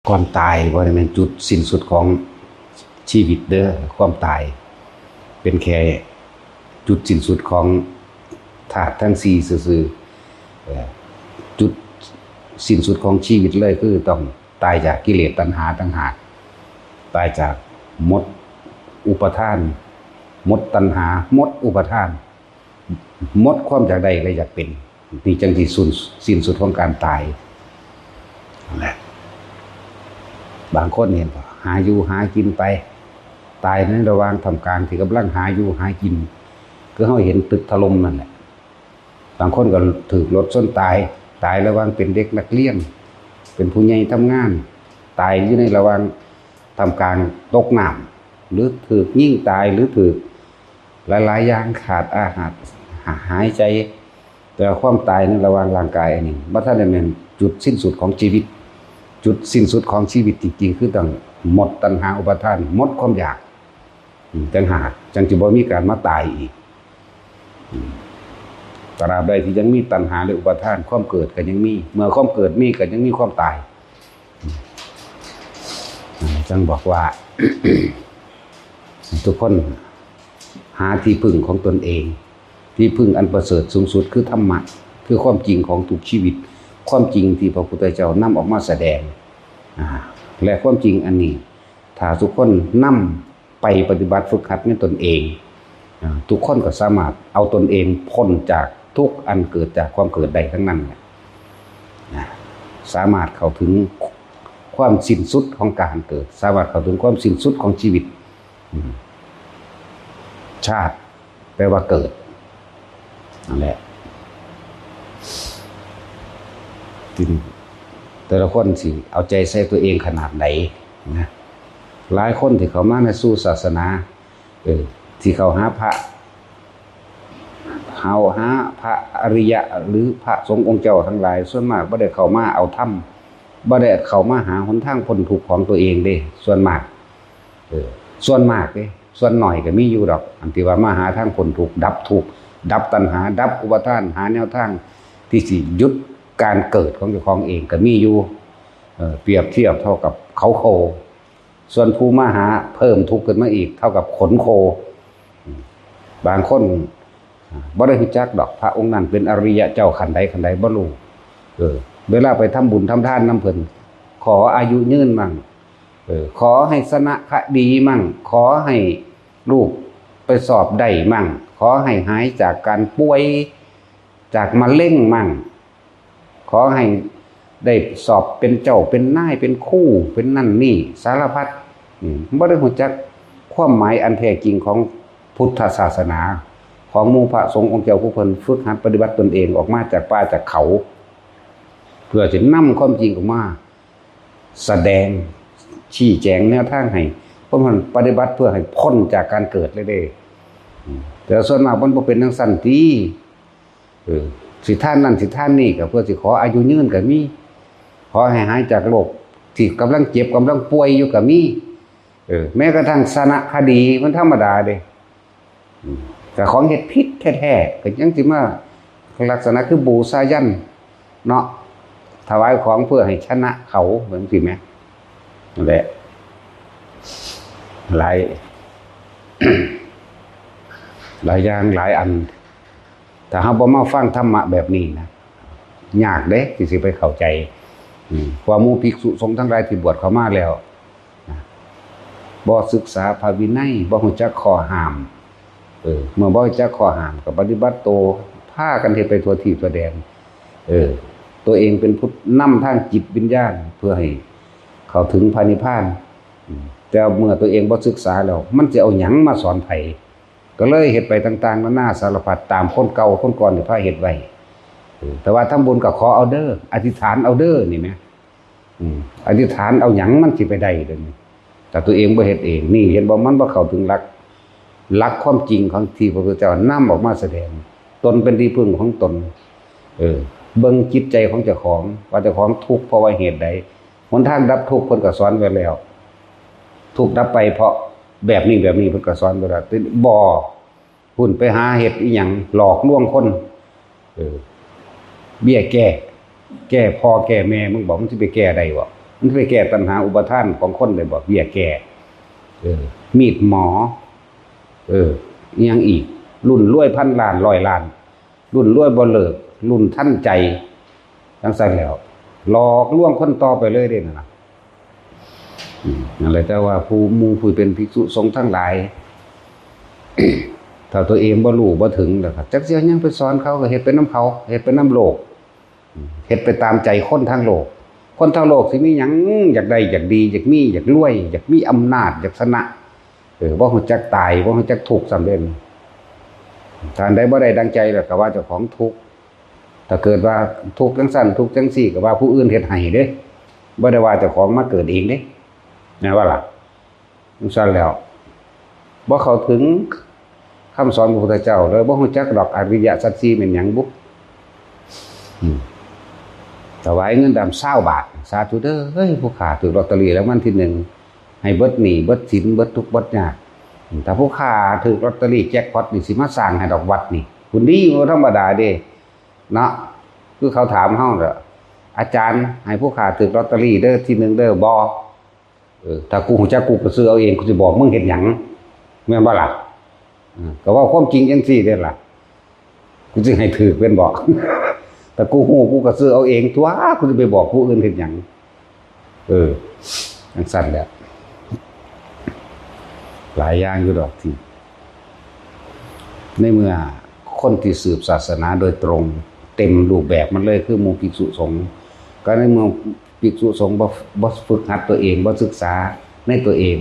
ความตายบ่ได้เป็นจุดสิ้นสุดของชีวิตเด้อความตายเป็นแค่จุดสิ้นสุดของธาตุทั้งสี่ซื่อๆจุดสิ้นสุดของชีวิตเลยคือต้องตายจากกิเลสตัณหาต่างหากตายจากมดอุปทานมดตัณหามดอุปทานมดความอยากใดก็อยากเป็นนี่จังที่สิ้นสุดของการตายนั่นแหละบางคนเห็นว่าหาอยู่หากินไปตายในระหว่างทำการที่กำลังหาอยู่หากินก็เขาเห็นตึกถล่มนั่นแหละบางคนก็ถูกรถชนตายระหว่างเป็นเด็กนักเรียนเป็นผู้ใหญ่ทำงานตายอยู่ในระหว่างทำการตกน้ำหรือถูกยิงตายหรือถูกหลายๆอย่างขาดอาหารหายใจแต่ความตายในระหว่างร่างกายอันนี้บัดท่านได้เป็นจุดสิ้นสุดของชีวิตจุดสิ้นสุดของชีวิตจริงๆคือต้องหมดตัณหาอุปาทานหมดความอยากจังหากจังจะบ่มีการมาตายอีกตราบใดที่ยังมีตัณหาและอุปาทานความเกิดก็ยังมีเมื่อความเกิดมีก็ยังมีความตายจังบอกว่า ทุกคนหาที่พึ่งของตนเองที่พึ่งอันประเสริฐสูงสุดคือธรรมะคือความจริงของทุกชีวิตความจริงที่พระพุทธเจ้านำออกมาแสดงและความจริงอันนี้ถ้าทุกคนนำไปปฏิบัติฝึกหัดในตนเองทุกคนก็สามารถเอาตนเองพ้นจากทุกอันเกิดจากความเกิดใดทั้งนั้นสามารถเข้าถึงความสิ้นสุดของการเกิดสามารถเข้าถึงความสิ้นสุดของชีวิตชาติแปลว่าเกิดนั่นแหละแต่ละคนสิเอาใจใส่ตัวเองขนาดไหนนะหลายคนที่เขามาในสู่ศาสนาที่เขาหาพระอริยะหรือพระสงฆ์องค์เจ้าทั้งหลายส่วนมากบ่ได้เข้ามาเอาธรรมบ่ได้เข้ามาหาหนทางพ้นทุกข์ของตัวเองเด้ส่วนมากส่วนมากเด้ส่วนหน่อยก็มีอยู่ดอกอันที่ว่ามาหาทางพ้นทุกข์ดับทุกข์ดับตัณหาดับอุปาทานหาแนวทางที่สิหยุดการเกิดของเจ้าของเองก็มีอยู่เปรียบเทียบเท่ากับเขาโคส่วนผู้มาหาเพิ่มทุกข์ขึ้นมาอีกเท่ากับขนโคบางคนบ่ได้รู้จักดอกพระองค์นั้นเป็นอริยะเจ้าขันใดบ่รู้เวลาไปทำบุญทำทานนำเพิ่นขออายุยืนมั่งขอให้สนะคดีมั่งขอให้ลูกไปสอบได้มั่งขอให้หายจากการป่วยจากมะเร็งมั่งขอให้ได้สอบเป็นเจ้าเป็นนายเป็นคู่เป็นนั่นนี่สารพัดบ่ได้รู้จักความหมายอันแท้จริงของพุทธศาสนาของหมู่พระสงฆ์องค์เจ้าผู้เพิ่นฝึกหัดปฏิบัติตนเองออกมาจากป่าจากเขาเพื่อจะนำความจริงออกมาแสดงชี้แจงแนวทางให้เพราะมันปฏิบัติเพื่อให้พ้นจากการเกิดเลยเด้แต่ส่วนมากมันบ่เป็นจังซั่นติสิท่านนั่นสิท่านนี่ก็เพื่อสิขออายุยืนก็มีขอให้หายจากโรคที่กำลังเจ็บกำลังป่วยอยู่ก็มีแม้กระทั่งสนะคดีมันธรรมดาเด้ก็ของเฮ็ดผิดแท้ๆก็ยังสิมาลักษณะคือบูชายันเนาะถวายของเพื่อให้ชนะเขาเหมือนสิแม่นั่นแหละหลาย หลายอย่างหลายอันแต่เฮาบ่มาฟังธรรมะแบบนี้นะยากเด้ที่สิไปเข้าใจความหมู่ภิกษุสงฆ์ทั้งหลายที่บวชเข้ามาแล้วบ่ศึกษาพระวินัยบ่รู้จักข้อห้ามเมื่อบ่รู้จักข้อห้ามก็ปฏิบัติโตพากันเฮ็ดไปทั่วที่ทั่วแดนตัวเองเป็นผู้นำทางจิตวิญญาณเพื่อให้เข้าถึงพระนิพพานแต่เมื่อตัวเองบ่ศึกษาแล้วมันจะเอาหยังมาสอนไผก็เลยเฮ็ดไปต่างๆนานาสารพัดตามคนเก่าคนก่อนที่พาเฮ็ดไว้แต่ว่าทำบุญก็ขอเอาเด้ออธิษฐานเอาเด้อนี่แหมอธิษฐานเอาหยังมันสิไปได้เด้อนี่แต่ตัวเองบ่เฮ็ดเองนี่เห็นบ่มันบ่เข้าถึงหลักความจริงของที่พระพุทธเจ้านำออกมาแสดงตนเป็นที่พึ่งของตนเบิ่งจิตใจของเจ้าของว่าเจ้าของทุกข์เพราะว่าเหตุใดหนทางดับทุกข์เพิ่นก็สอนไว้แล้วทุกข์ดับไปเพราะแบบนี้เพิ่นก็สอนไว้แล้วบ่หุ่นไปหาเฮ็ดอีหยังหลอกลวงคนเบี้ยแก้พ่อแก้แม่มึงบอกมึงสิไปแก้ได้บ่ มันไปแก้ปัญหาอุปทานของคนได้บ่เบี้ยแก้มีดหมอยังอีกรุ่นรวยพันล้านร้อยล้านรุ่นรวยบ่เลิกรุ่นท่านใจทั้งสั้นแล้วหลอกลวงคนต่อไปเลยเด้นะอะไรแต่ว่าผู้เป็นภิกษุสงฆ์ทั้งหลาย ถ้าตัวเองบ่รู้บ่ถึงแล้วครับจักเสียยังไปสอนเขาก็เฮ็ดเป็นน้ำเขาเฮ็ดเป็นน้ำโลกเฮ็ดไปตามใจคนทั้งโลกคนทั้งโลกสิมีหยังอยากได้อยากดีอยากมีอยากรวยอยากมีอำนาจอยากชนะบ่ฮู้จักตายบ่ฮู้จักทุกข์สำเร็จการใดบ่ได้ดังใจแล้วก็ว่าเจ้าของทุกข์ถ้าเกิดว่าทุกข์จังซั่นทุกข์จังซี่ก็ว่าผู้อื่นเฮ็ดให้เด้บ่ได้ว่าเจ้าของมาเกิดเองเด้แม่ว่าล่ะจังซั่นแล้วบ่เข้าถึงคำสอนของพระพุทธเจ้าเลยบ่ฮู้จักดอกอริยสัจสี่เป็นหยังบุถวายเงินดำ20 บาทสาธุเด้อเฮ้ยผู้ค้าถูกลอตเตอรี่แล้ววันที่1ให้เบิดหนี้เบิดสินเบิดทุกข์เบิดยากถ้าผู้ค้าถูกลอตเตอรี่แจ็คพอตนี่สิมาสร้างให้ดอกวัดนี่คุณดีบ่ธรรมดาเด้เนาะคือเขาถามเฮาเด้ออาจารย์ให้ผู้ค้าถูกลอตเตอรี่เด้อที่1เด้อบ่ถ้ากูฮู้จักกูก็ซื้อเอาเองกูสิบอกมึงเฮ็ดหยังแม่นบ่ล่ะก็ว่าความจริงจังซี่เด้อล่ะกูสิให้ถูกเป็นบ่แต่กูฮู้กูก็ซื้อเอาเองตัวกูจะไปบอกผู้อื่นเฮ็ดหยังจังซั่นแหละหลายอย่างอยู่ดอกที่ในเมื่อคนที่สืบศาสนาโดยตรงเต็มรูปแบบมันเลยคือหมู่ภิกษุสงฆ์ก็ในเมื่อภิกษุสงฆ์บ่ฝึกหัดตัวเองบ่ศึกษาในตัวเอง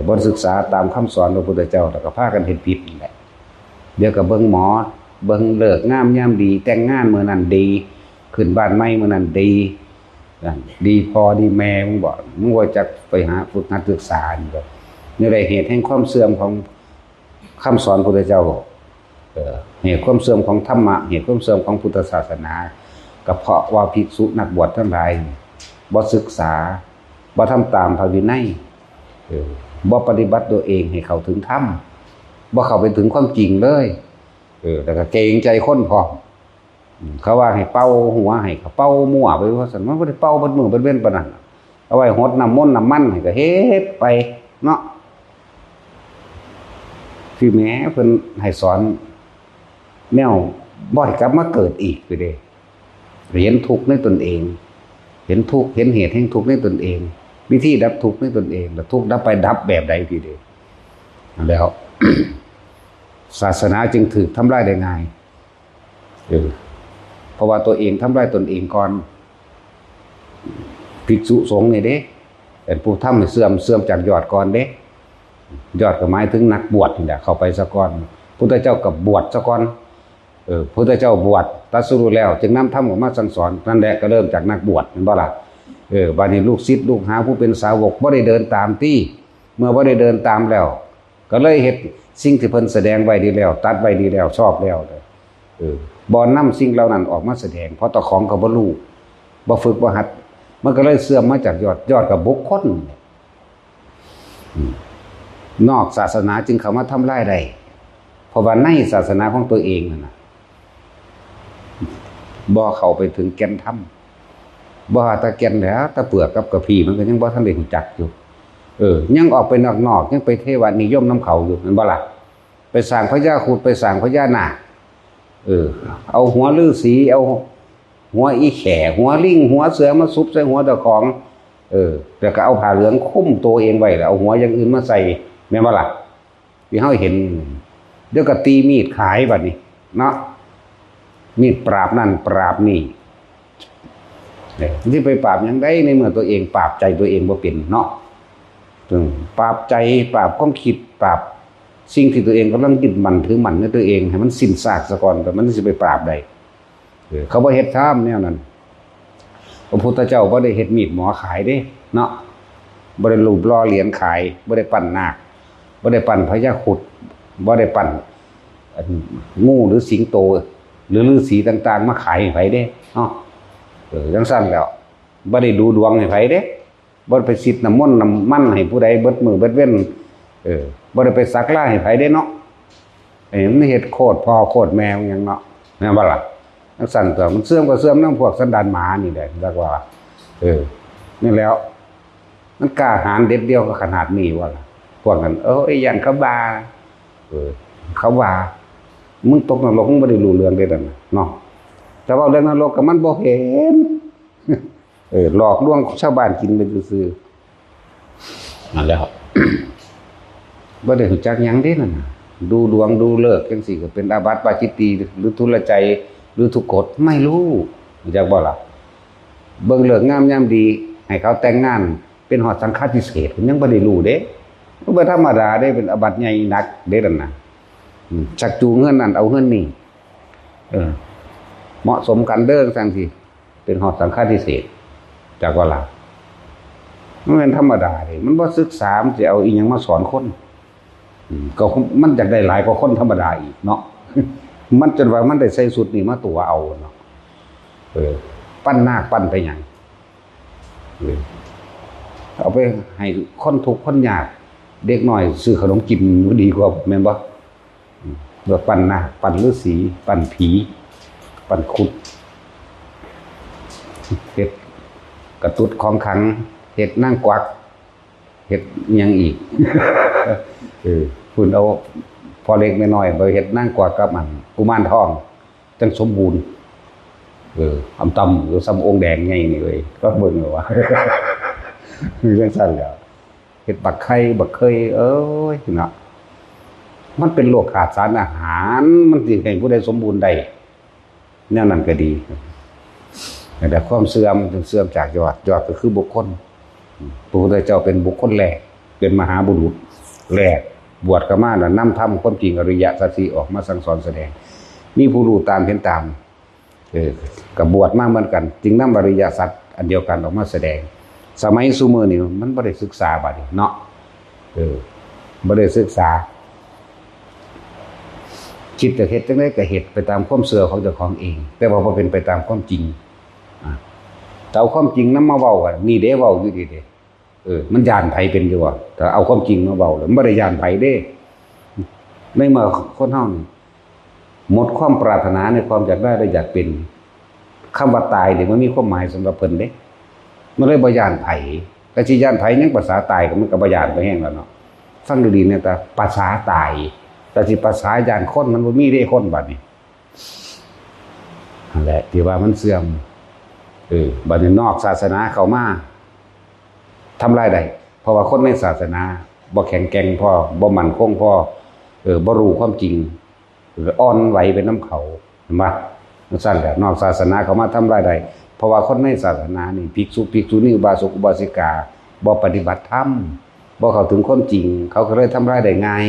บ่ศึกษาตามคำสอนของพระพุทธเจ้าแล้วก็พากันเฮ็ดผิดนั่นแหละเดี๋ยวก็เบิ่งหมอเบิ่งเลิกงามยามดีแต่งงานมื้อนั้นดีขึ้นบ้านใหม่มื้อนั้นดีพอดีแม่มึงบ่จักไปหาฝึกหัดศึกษานี่ก็นี่ได้เหตุแห่งความเสื่อมของคำสอนพระพุทธเจ้าเหตุความเสื่อมของธรรมะเหตุความเสื่อมของพุทธศาสนาก็เพราะว่าภิกษุนักบวชทั้งหลายบ่ศึกษาบ่ทำตามพระวินัยบ่ปฏิบัติตัวเองให้เข้าถึงธรรมบ่เข้าไปถึงความจริงเลยแล้วก็เกรงใจคนพอเขาว่าให้เป่าหัวให้เขาเป่ามั่วไปว่าซั่นมันบ่ได้เป่าเบิดมื้อเบิดเว้นปานนั้นเอาไว้หดน้ำมนต์น้ำมันให้ก็เฮ็ดไปเนาะคือแม้เพิ่นให้สอนแนวบ่ให้กลับมาเกิดอีกคือเด้เห็นทุกข์ในตนเองเห็นทุกข์เห็นเหตุแห่งทุกข์ในตนเองวิธีดับทุกข์ในตนเองแล้วทุกข์ดับไปดับแบบใดทีเดียวแล้ว ศาสนาจึงถูกทำลายได้ง่ายเพราะว่าตัวเองทำลายตนเองก่อนภิกษุสงฆ์นี่เด้เป็นผู้ทำให้เสื่อมจากยอดก่อนเด้ยอดก็หมายถึงนักบวชนี่แหละเข้าไปซะก่อนพุทธเจ้าก็บวชซะก่อนพุทธเจ้าบวชตรัสรู้แล้วจึงนำธรรมออกมาสั่งสอนนั่นแหละก็เริ่มจากนักบวชแม่นบ่ล่ะบัดนี้ลูกศิษย์ลูกหาผู้เป็นสาวกบ่ได้เดินตามที่เมื่อบ่ได้เดินตามแล้วก็เลยเฮ็ดสิ่งที่เพิ่นแสดงไว้ดีแล้วตัดไว้ดีแล้วชอบแล้วบ่นำสิ่งเหล่านั้นออกมาแสดงเพราะตะของก็บ่รู้บ่ฝึกบ่หัดมันก็เลยเสื่อมมาจากยอดกับบุคคลนอกศาสนาจึงเข้ามาทำลายได้เพราะว่าในศาสนาของตัวเองนั่นน่ะบ่เข้าไปถึงแก่นธรรมบ่หาตะแก่นแล้วตะเปลือกกับกระพี้มันก็ยังบ่ทันได้รู้จักอยู่ยังออกไปนอกยังไปเทวนิยมน้ำเขาอยู่แม่นบ่ล่ะไปสร้างพญาครุฑไปสร้างพญานาคเอาหัวฤาษีเอาหัวอีแข่หัวลิงหัวเสือมาซุบใส่หัวตะของแล้วก็เอาผ้าเหลืองคุ้มตัวเองไว้แล้วเอาหัวอย่างอื่นมาใส่แม่นบ่ล่ะที่เฮาเห็นเดี๋ยวก็ตีมีดขายบัดนี้เนาะมีดปราบนั่นปราบนี่ที่ไปปราบยังได้ในเมื่อตัวเองปราบใจตัวเองบ่เป็นเนาะปราบใจปราบความคิดปราบสิ่งที่ตัวเองกำลังยึดมั่นถือมั่นในตัวเองให้มันสิ้นซากซะก่อนแต่มันสิไปปราบได้เขาบ่เฮ็ดธรรมแนวนั้นพระพุทธเจ้าบ่ได้เฮ็ดมีดหมอขายเด้เนาะบ่ได้รูปหล่อเหรียญขายบ่ได้ปั้นนาคบ่ได้ปั้นพญาครุฑบ่ได้ปั้นงูหรือสิงโตหรือฤาษีต่างๆมาขายให้ไผเด้เนาะจังซั่นแล้วบ่ได้ดูดวงให้ไผเด้บ่ได้ไปสิทธิ์น้ำมนต์น้ำมันให้ผู้ใดเบิดมื้อเบิดเว้นบ่ได้ไปสักลายให้ไผเด้เนาะมันเฮ็ดโคตรพ่อโคตรแม่หยังเนาะแม่นบ่ล่ะจังซั่นตัวมันเสื่อมก็เสื่อมนำพวกสันดานหมานี่แหละจักว่า นี่แล้วมันกล้าหาญเด็ดเดียวก็ขนาดนี้ว่าล่ะพวกนั้นยันเขาบาเขาว่ามึงตกนรกมึงบ่ได้รู้เรื่องเด้นั่นเนาะแต่ว่าเรื่องนรกก็มันบ่เห็นหลอกลวงชาวบ้านกินไปซื่อๆนั่นแหละครับ บ่ได้รู้จักหยังเด้นั่นน่ะดูดวงดูฤกษ์จังซี่ก็เป็นอาบัติปาจิตตีหรือทุลใจหรือทุกกฎไม่รู้รู้จักบ่ล่ะเบิ่งฤกษ์งามยามดีให้เขาแต่งงานเป็นหอดสังฆาทิเศษยังบ่ได้รู้เด้บ่ธรรมดาเด้เป็นอาบัติใหญ่หนักเด้นั่นน่ะชักจูงเงินนั่นเอาเงินนี่เหมาะสมกันเด้อจังซี่เป็นหอดสังฆาทิเศษจักว่าล่ะมันเป็นธรรมดาเด้มันบ่ศึกษามันสิเอาอีหยังมาสอนคนก็มันอยากได้หลายกว่าคนธรรมดาอีกเนาะ มันจนว่ามันได้ใส่สุดนี่มาตัวเอาเนาะปั้นนาคปั้นไปหยังเอาไปให้คนทุกข์คนยากเด็กน้อยซื้อขนมกินก็ดีกว่าแม่นบ่แบบปั้นนาคปั้นฤาษีปั้นผีปั้นคุดเฮ็ดกระตุ้ดของขังเฮ็ดนางกวักเฮ็ดหยังอีก คุณเอาพอเล็กน้อยๆไปเฮ็ดนางกวักกับมันกุมารทองจังสมบูรณ์อำตำหรือซ้ำองค์แดงไงนี่เลยก็เบิ่งว่า คือจังซั่นแหล้วเฮ็ดบักไข่บักเคยเนาะมันเป็นโรคขาดสารอาหารมันสิให้ผู้ใดสมบูรณ์ได้แนวนั้นก็ดีแต่ความเสื่อมจากยอดก็คือบุคคลพระพุทธเจ้าเป็นบุคคลแรกเป็นมหาบุรุษแรกบวชก็มาแล้วนำธรรมความจริงอริยสัจสี่ออกมาสั่งสอนแสดงมีผู้รู้ตามเห็นตามกับบวชมาเหมือนกันจึงนำอริยสัจอันเดียวกันออกมาแสดงสมัยซุมื้อนี้มันบ่ได้ศึกษาบัดนี้เนาะบ่ได้ศึกษาคิดจะเฮ็ดจังได๋ก็เฮ็ดไปตามความเชื่อของเจ้าของเองแต่ว่าบ่เป็นไปตามความจริงแต่เอาความจริงนำมาเว้ากันนี่เด้เว้าอยู่ดีเด้มันย่านไผเป็นอยู่ว่าถ้าเอาความจริงมาเว้าแล้วมันบ่ได้ย่านไผเด้ในเมื่อคนเฮานี่หมดความปรารถนาในความอยากได้และอยากเป็นคำว่าตายนี่มันมีความหมายสำหรับเพิ่นเด้มันเลยบ่ย่านไผก็สิย่านไผยังภาษาตายก็มันก็บ่ย่านไปแฮงแล้วเนาะฟังดีๆเนี่ยแต่ภาษาตายแต่สิภาษาย่านคนมันบ่มีเด้คนบัดนี้นั่นแหละที่ว่ามันเสื่อมบัดนี้นอกศาสนาเข้ามาทำลายได้เพราะว่าคนในศาสนาบ่แข็งแกร่งพอบ่มั่นคงพอบ่รู้ความจริงอ่อนไหวเป็นน้ำเขาเห็นป่ะสั่นแหละนอกศาสนาเข้ามาทำลายได้เพราะว่าคนในศาสนานี่ภิกษุนี่อุบาสกอุบาสิกาบ่ปฏิบัติธรรมบ่เข้าถึงความจริงเขาก็เลยทำลายได้ง่าย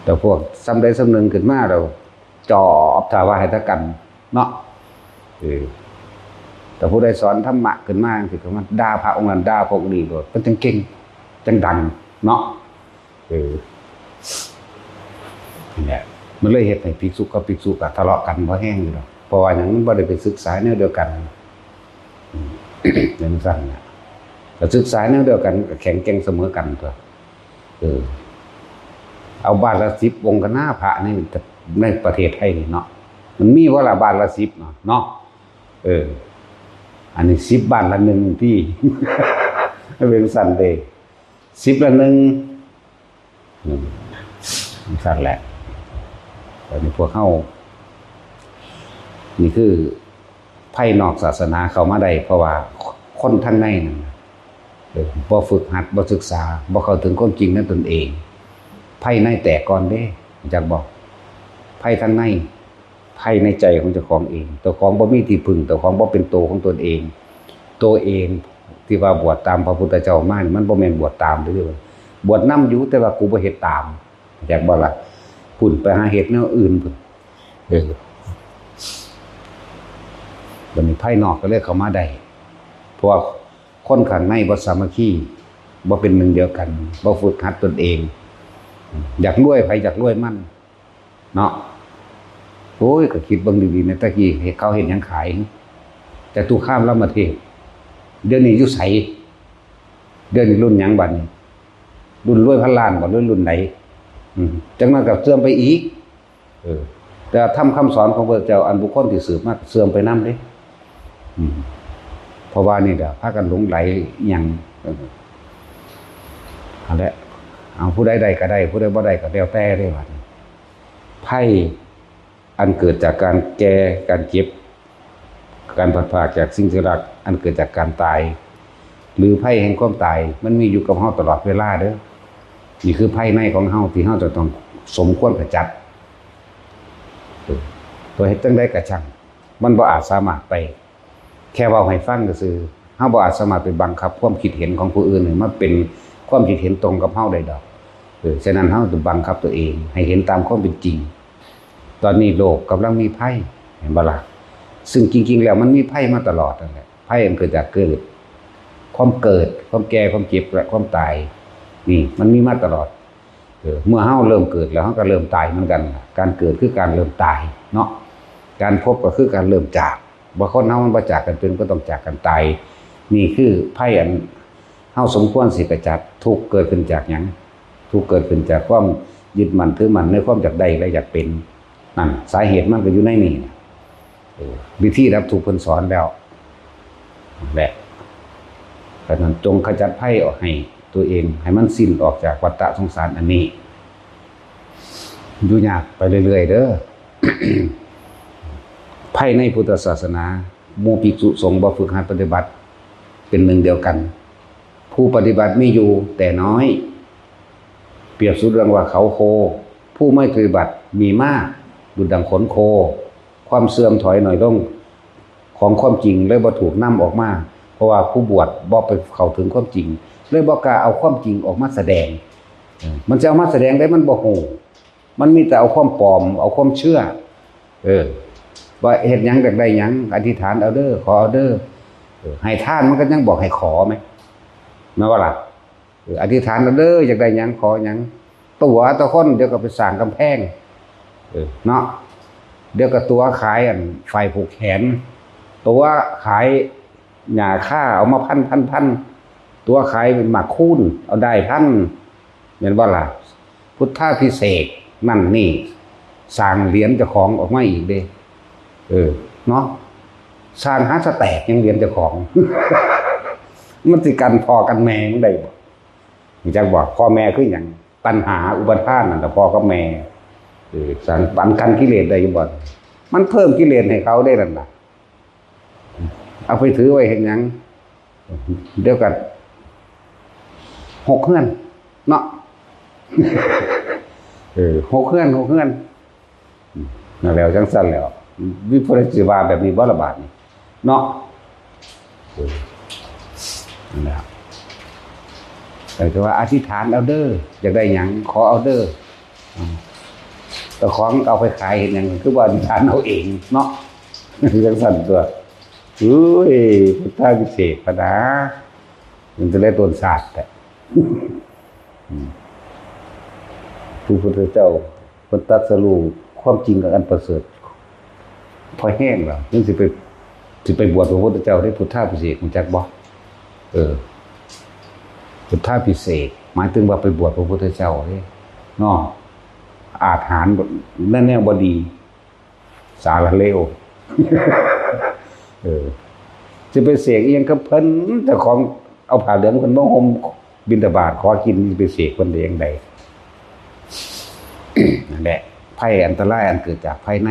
แต่พวกซ้ำใดซ้ำหนึ่งขึ้นมาเราจอบถาวาให้ตะกันเนาะแต่ผู้ใดสอนธรรมะขึ้นมาสิก็มันด่าพระองค์นั้นด่าพวกนี้ก็เป็นจังเก่งจังดังเนาะเนี่ยมันเลยเฮ็ดให้ภิกษุกับภิกษุก็ทะเลาะกันบ่แห้งอยู่ดอกเพราะว่าหยังมันบ่ได้ไปศึกษาแนวเดียวกันจังซั่นน่ะก็ศึกษาแนวเดียวกันก็แข็งแกร่งเสมอกันตัวเอาบาทละ10องค์ก็น่าพระในประเทศไทยนี่เนาะมันมีว่าละบาทละ10เนาะอันนี้10บาทละ1ที่เป็นสั่นเด้10ละ1สั่นแหละตอนนี้พวกเฮานี่คือไพ่นอกศาสนาเข้ามาได้เพราะว่าคนทางในนั่นบ่ฝึกหัดบ่ศึกษาบ่เข้าถึงความจริงนั้นตนเองไพ่ในแตกก่อนเด้จักบอกไพ่ทางในไพ่ในใจของเจ้าของเองตัวของบ่มีที่พึ่งตัวของบ่เป็นตัวของตนเองตัวเองที่ว่าบวชตามพระพุทธเจ้ามานี่มันบ่แม่นบวชตามเด้อบวชนำอยู่แต่ว่ากูบ่เฮ็ดตามจักบ่ล่ะพุ่นไปหาเฮ็ดแนวอื่นพุ่นบัดนี้ไพ่นอกก็เลยเข้ามาได้เพราะว่าคนข้างในบ่สามัคคีบ่เป็นหนึ่งเดียวกันบ่ฝึกหัดตนเองอยากรวยไผอยากรวยมันเนาะโอ้ยก็คิดเบิ่งดีๆในตะกี้เขาเห็นหยังขายแต่ตู้ข้ามแล้วมาเทศเดี๋ยวนี้อยู่ไสเดี๋ยวนี้รุ่นหยังบัดนี้รุ่นรวยพันล้านบ่รุ่นไหนจังนั้นก็เสื่อมไปอีกแต่ทำคำสอนของพระเจ้าอันบุคคลที่สืบมาเสื่อมไปนำเด้ เพราะว่านี่เดี๋ยวพากันหลงไหลอย่างเอาละเอาผู้ใดใดก็ได้ผู้ใดบ่ได้ก็แล้วแต่ได้ว่าไพ่อันเกิดจากการแก่การเจ็บการพัดพรากจากสิ่งที่รักอันเกิดจากการตายหรือไพ่แห่งความตายมันมีอยู่กับเฮาตลอดเวลาเด้อนี่คือไพ่ในของเฮาที่เฮาจะต้องสมควรกระจัดตัวเฮ็ดจังได๋ก็ช่างมันบ่อาจสามารถไปแค่เว้าให้ฟังซื่อเฮาบ่อาจสามารถไปบังคับความคิดเห็นของผู้อื่นให้มันเป็นความคิดเห็นตรงกับเฮาได้ดอกฉะนั้นเฮาต้องบังคับตัวเองให้เห็นตามความเป็นจริงตอนนี้โลกกำลังมีภัยเห็นบ่ล่ะซึ่งจริงๆแล้วมันมีภัยมาตลอดนั่นแหละภัยมันเกิดจากความแก่ความเจ็บและความตายนี่มันมีมาตลอดเมื่อเฮาเริ่มเกิดแล้วเฮาก็เริ่มตายเหมือนกันการเกิดคือการเริ่มตายเนาะการพบก็คือการเริ่มจากบ่คนเฮามันบ่จากกันเป็นก็ต้องจากกันตายนี่คือภัยอันเฮาสมควรสิกระจัดทุกข์เกิดขึ้นจากหยังทุกข์เกิดขึ้นจากความยึดมั่นถือมั่นในความอยากได้และอยากเป็นนั่นสาเหตุมันก็อยู่ในนี่วิธีรับทุกข์เพิ่นสอนแล้วแหละเพราะนั้นจงขจัดภัยออกให้ตัวเองให้มันสิ้นออกจากวัฏฏะสงสารอันนี้อยู่ยากไปเรื่อยๆเด้อ ภัยในพุทธศาสนาหมู่ภิกษุสงฆ์บ่ฝึกหัดปฏิบัติเป็นหนึ่งเดียวกันผู้ปฏิบัติมีอยู่แต่น้อยเปรียบสุดเรื่องว่าเขาโคผู้ไม่ปฏิบัติมีมากดุจดังขนโคความเสื่อมถอยหน่อยลงของความจริงเลยบ่ถูกนำออกมาเพราะว่าผู้บวชบ่ไปเข้าถึงความจริงเลยบ่กล้าเอาความจริงออกมาแสดงมันจะเอามาแสดงได้มันบ่ฮู้มันมีแต่เอาความปลอมเอาความเชื่อว่าเฮ็ดหยังอยากได้หยังอธิษฐานเอาเด้อขอเอาเด้อให้ทานมันก็ยังบอกให้ขอมั้ยแม่นบ่ล่ะอธิษฐานเอาเด้ออยากได้หยังขอหยังตัวตะคนเดี๋ยวก็ไปสร้างกำแพงเนาะเดี๋ยวก็ตัวขายอันไฟผูกแขนตัวขายหญ้าค่าเอามาพันตัวขายเป็นหมากคูนเอาได้พันแม่นบ่ล่ะพุทธาภิเษกนั่นนี่สร้างเหรียญเจ้าของออกมาอีกเด้เนาะสร้างหาสแตกยังเหรียญเจ้าของ มันสิกันพ่อกันแม่จังได๋บ่รู้จักบ่พ่อแม่คือหยังปัญหาอุปทานนั่นแหละพ่อกับแม่สร้างปันกันกิเลสได้อยู่บ่มันเพิ่มกิเลสให้เขาได้นั่นน่ะเอาไปถือไว้เฮ็ดหยังเดี๋ยวกัน6เฮือนเนาะ 6เฮือนนั่นแล้วจังซั่นแล้ววิปริตสิว่าแบบนี้บ่ละบาดนี่เนาะนั่นแหละแต่ว่าอธิษฐานเอาเด้ออยากได้หยังขอเอาเด้อแต่ของเอาไปขายเห็นหยังคือว่าอธิษฐานเอาเองเนาะจังซั่นตัวพุทธาภิเษกปะนะมันจะได้ต้นศาสตร์แต่ผู้พุทธเจ้าเพิ่นตรัสรู้ความจริงกับอันประเสริฐพอแห้งแล้วนึกสิไปบวชพระพุทธเจ้าได้พุทธาภิเษกรู้จักบ่พุทธาภิเษกหมายถึงว่าไปบวชพระพุทธเจ้าเด้เนาะอาถรรพ์นั่นแนวบ่ดีสารเลวจะไปเสกอีหยังกับเพิ่นแต่ของเอาผ้าเหลืองเพิ่นมาห่มบิณฑบาตขอกินไปเสกเพิ่นได้จังได๋นั่นแหละภัยอันตรายอันเกิดจากภายใน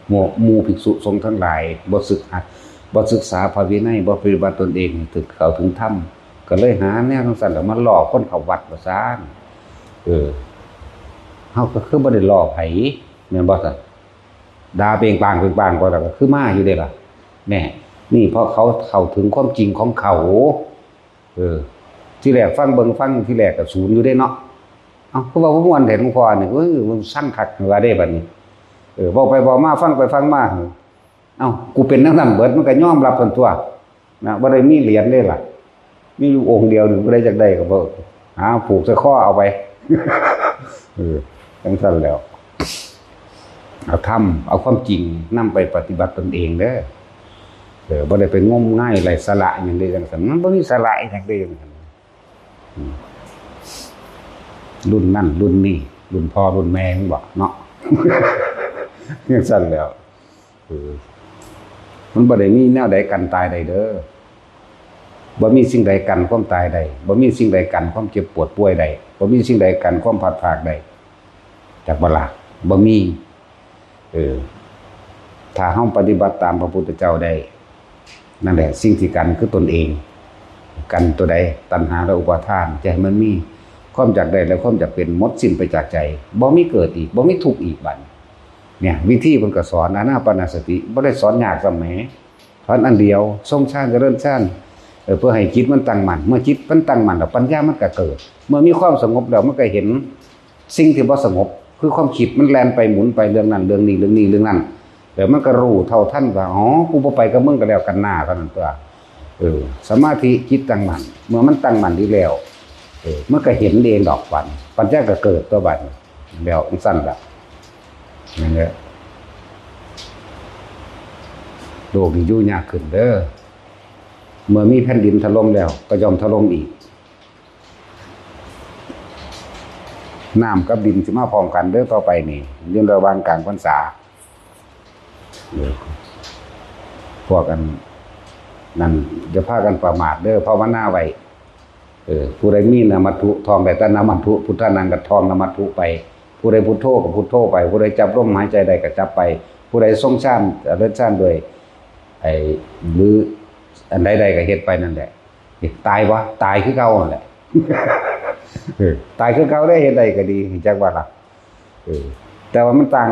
หมู่ภิกษุสงฆ์ทั้งหลายบ่ศึกษาพระวินัยบ่ปฏิบัติตนเองถึงเข้าถึงธรรมก็เลยหาแนวจังซั่นแล้วมาหลอกคนเข้าวัดว่าซ่านเฮาก็คือบ่ได้หลอกไผแม่นบ่ซั่นด่าเปงปางก็แล้วก็คือมาอยู่เด้ล่ะแน่นี่เพราะเขาเข้าถึงความจริงของเขาที่แรกฟังที่แรกก็ศูนย์อยู่เด้เนาะคือว่าม่วนเห็นหลวงพ่อนี่มันสั่งคักว่าได้บัดนี้เว้าไปเว้ามาฟังไปฟังมากูเป็นจังนั้นเบิดมันก็ยอมรับกันตัวนะบ่ได้มีเหรียญเด้ล่ะมีอยู่องค์เดียวนึงบ่ได้จักได้ก็บ่ผูกใส่คอเอาไปจังซั่นแล้วเอาธรรมเอาความจริงนำไปปฏิบัติตนเองเด้อบ่ได้ไปงมง่ายไร้สาระหยังใดจังซั่นมันบ่มีสาระอีหยังใดจังซั่นรุ่นนั่นรุ่นนี้รุ่นพ่อรุ่นแม่มันบอกเนาะจังซั่นแล้วมันบ่ได้มีแนวใดกันตายใดเด้อ บ่มีสิ่งใดกันความตายใดบ่มีสิ่งใดกันความเจ็บปวดป่วยใดบ่มีสิ่งใดกันความพัดพรากใดจากบ่ล่ะบ่มีถ้าเฮาปฏิบัติตามพระพุทธเจ้าได้นั่นแหละสิ่งที่กันคือตนเองกันตัวใดตัณหาและอุปาทานจะให้มันมีความอยากได้และความอยากเป็นหมดสิ้นไปจากใจบ่มีเกิดอีกบ่มีทุกข์อีกบัดเนี่ยวิธีเพิ่นก็สอนอานาปานสติบ่ได้สอนยากซะแหมสอนอันเดียวทรงฌานเจริญฌานเพื่อให้จิตมันตั้งมั่นเมื่อจิตมันตั้งมั่นแล้วปัญญามันก็เกิดเมื่อมีความสงบแล้วมันก็เห็นสิ่งที่บ่สงบคือความคิดมันแล่นไปหมุนไปเรื่องนั้นเรื่องนี้เรื่องนี้เรื่องนั้นแล้วมันก็รู้เท่าทันว่าอ๋อกูบ่ไปกับมึงก็แล้วกันหน้าเท่านั้นตัวสมาธิจิตตั้งมั่นเมื่อมันตั้งมั่นดีแล้วมันก็เห็นเองดอกปัญญาก็เกิดตัวบัดแล้วสั้นละนั่นแหละโลกนี้อยู่ยากขึ้นเด้อเมื่อมีแผ่นดินถล่มแล้วก็ยอมถล่มอีกน้ำกับดินสิมาพร้อมกันเด้อต่อไปนี่ยืนระหว่างกลางพรรษาพวกกันนั่นจะพากันประมาทเด้อภาวนาไว้ผู้ใดมีนามัตถุทองได้แต่นามัตถุพุทธานังกับทองนามัตถุไปผู้ใดพุทโธกับพุทโธไปผู้ใดจับลมหายใจใดก็จับไปผู้ใดทรงฌานเลิศฌานด้วยหรืออันใดๆก็เฮ็ดไปนั่นแหละตายวะตายคือเก่านั่นแหละตายคือเก่าได้เฮ็ดใดก็ดีจักว่าล่ะแต่ว่ามันต่าง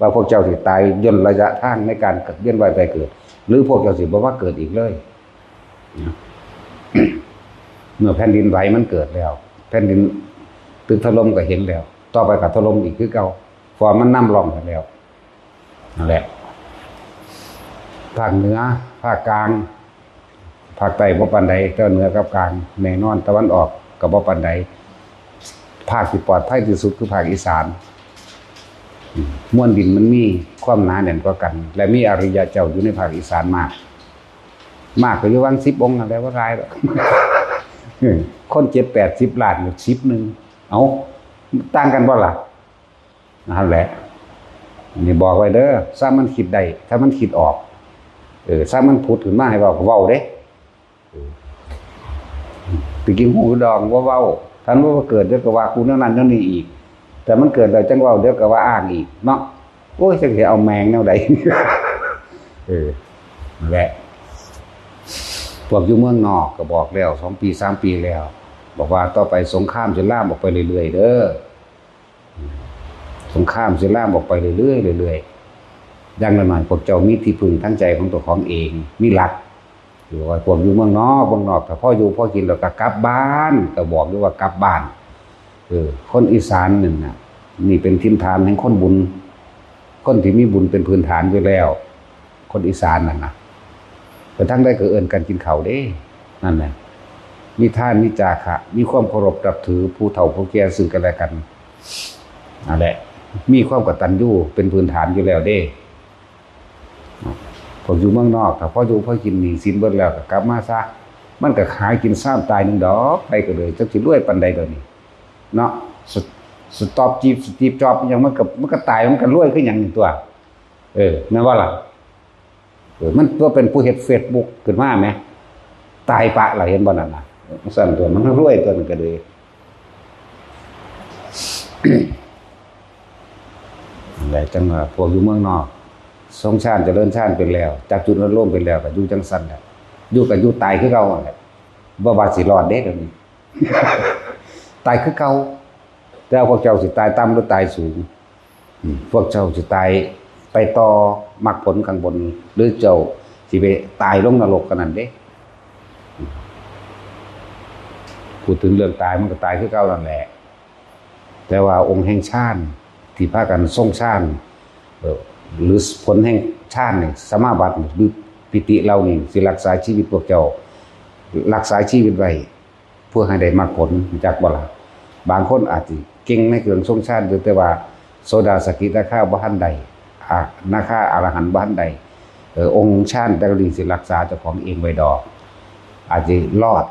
ว่าพวกเจ้าสิตายย่นระยะทางในการเวียนว่ายตายเกิดหรือพวกเจ้าสิบ่ว่าเกิดอีกเลยเมื่อแผ่นดินไหวมันเกิดแล้วแผ่นดินตึกถล่มก็เห็นแล้วต่อไปก็ถล่มอีกคือเก่าฟอร์มันนำร่องกันแล้วนั่นแหละภาคเหนือภาคกลางภาคใต้บ่ปานใดแต่เหนือกับกลางแน่นอนตะวันออกก็บ่ปานใดภาคที่ปลอดภัยที่สุดคือภาคอีสานมวลดินมันมีความหนาแน่นกว่ากันและมีอริยะเจ้าอยู่ในภาคอีสานมากก็อยู่วัง10 องค์แล้วว่าหลายดอกคน7-80 ล้านอยู่10นึงเอาต่างกันบ่ล่ะนั่นแหละนี่บอกไว้เด้อถ้ามันคิดได้ถ้ามันคิดออกถ้ามันพูดขึ้นมาให้เว้าเด้ตะกี้หูดองว่าเว้าท่านว่าเกิดเดี๋ยวก็ว่ากูนั่นนั่นนี่อีกแต่มันเกิดแล้วจังเว้าเดี๋ยวก็ว่าอ้างอีกเนาะโอ้ยจังสิเอาแมงแนวใดนั่นแหละพวกอยู่เมืองนอกก็บอกแล้ว2 ปี3 ปีแล้วบอกว่าต่อไปสงครามจะลามออกไปเรื่อยๆเด้อสงครามจะลามออกไปเรื่อยๆเรื่อยๆอย่างน้อยๆพวกเจ้ามีที่พึ่งทั้งใจของตัวของเองมีหลักอยู่ว่าพวกอยู่เมืองนอกถ้าพ่ออยู่พ่อกินแล้วก็กลับบ้านก็บอกด้วยว่ากลับบ้านคนอีสานนึงน่ะนี่เป็นถิ่นฐานแห่งคนบุญคนที่มีบุญเป็นพื้นฐานอยู่แล้วคนอีสานนั่นน่ะแต่ทั้งได้ก็เอิ้นกันกินข้าวเด้นั่นแหละมีทานมีจาคะมีความเคารพนับถือผู้เฒ่าผู้แก่ซึ่งกันและกันนั่นแหละมีความกตัญญูเป็นพื้นฐานอยู่แล้วเด้พออยู่เมืองนอกถ้าพออยู่พอกินหนี้สินเบิดแล้วก็กลับมาซะมันก็หากินซ้ำตายนึงดอกไปก็เลยจักสิรวยปานใดเดี๋ยวนี้เนาะสตอปจีบจอบยังมันก็ตายมันก็รวยคือหยังนี่ตัวแม่นว่าล่ะมันตัวเป็นผู้เฮ็ด Facebook ขึ้นมาแหมตายปะล่ะเห็นบ่นั่นน่ะสั่นตัวมันรวยตัวนึงก็เลยอะไรจังว่าพวกอยู่เมืองนอกทรงฌานเจริญฌานเป็นแล้วจากจุดนั้นร่มเป็นแล้วก็อยู่จังซั่นแหละอยู่ก็อยู่ตายคือเก่าแหละบ่ว่าสิรอดเด้เดี๋ยวนี้ ตายคือเก่าแต่พวกเจ้าสิตายต่ำหรือตายสูงพวกเจ้าสิตายไปต่อมรรคผลข้างบนหรือเจ้าสิไปตายลงนรกกันนั่นเด้พูดถึงเรื่องตายมันก็ตายคือเก่านั่นแหละแต่ว่าองค์แห่งฌานที่พากันทรงฌานหรือผลแห่งฌานนี่สมาบัติหรือปิติเรานี่สิรักษาชีวิตพวกเจ้ารักษาชีวิตไว้เพื่อให้ได้มรรคผลจากบ่ล่ะบางคนอาจสิเก่งในเรื่องทรงฌานแต่ว่าโสดาสกิทาคาบ่ทันใดนาคาอรหันต์บ่ทันใดองค์ฌานแต่ละนี้สิรักษาเจ้าของเองไว้ดอกอาจจะรอด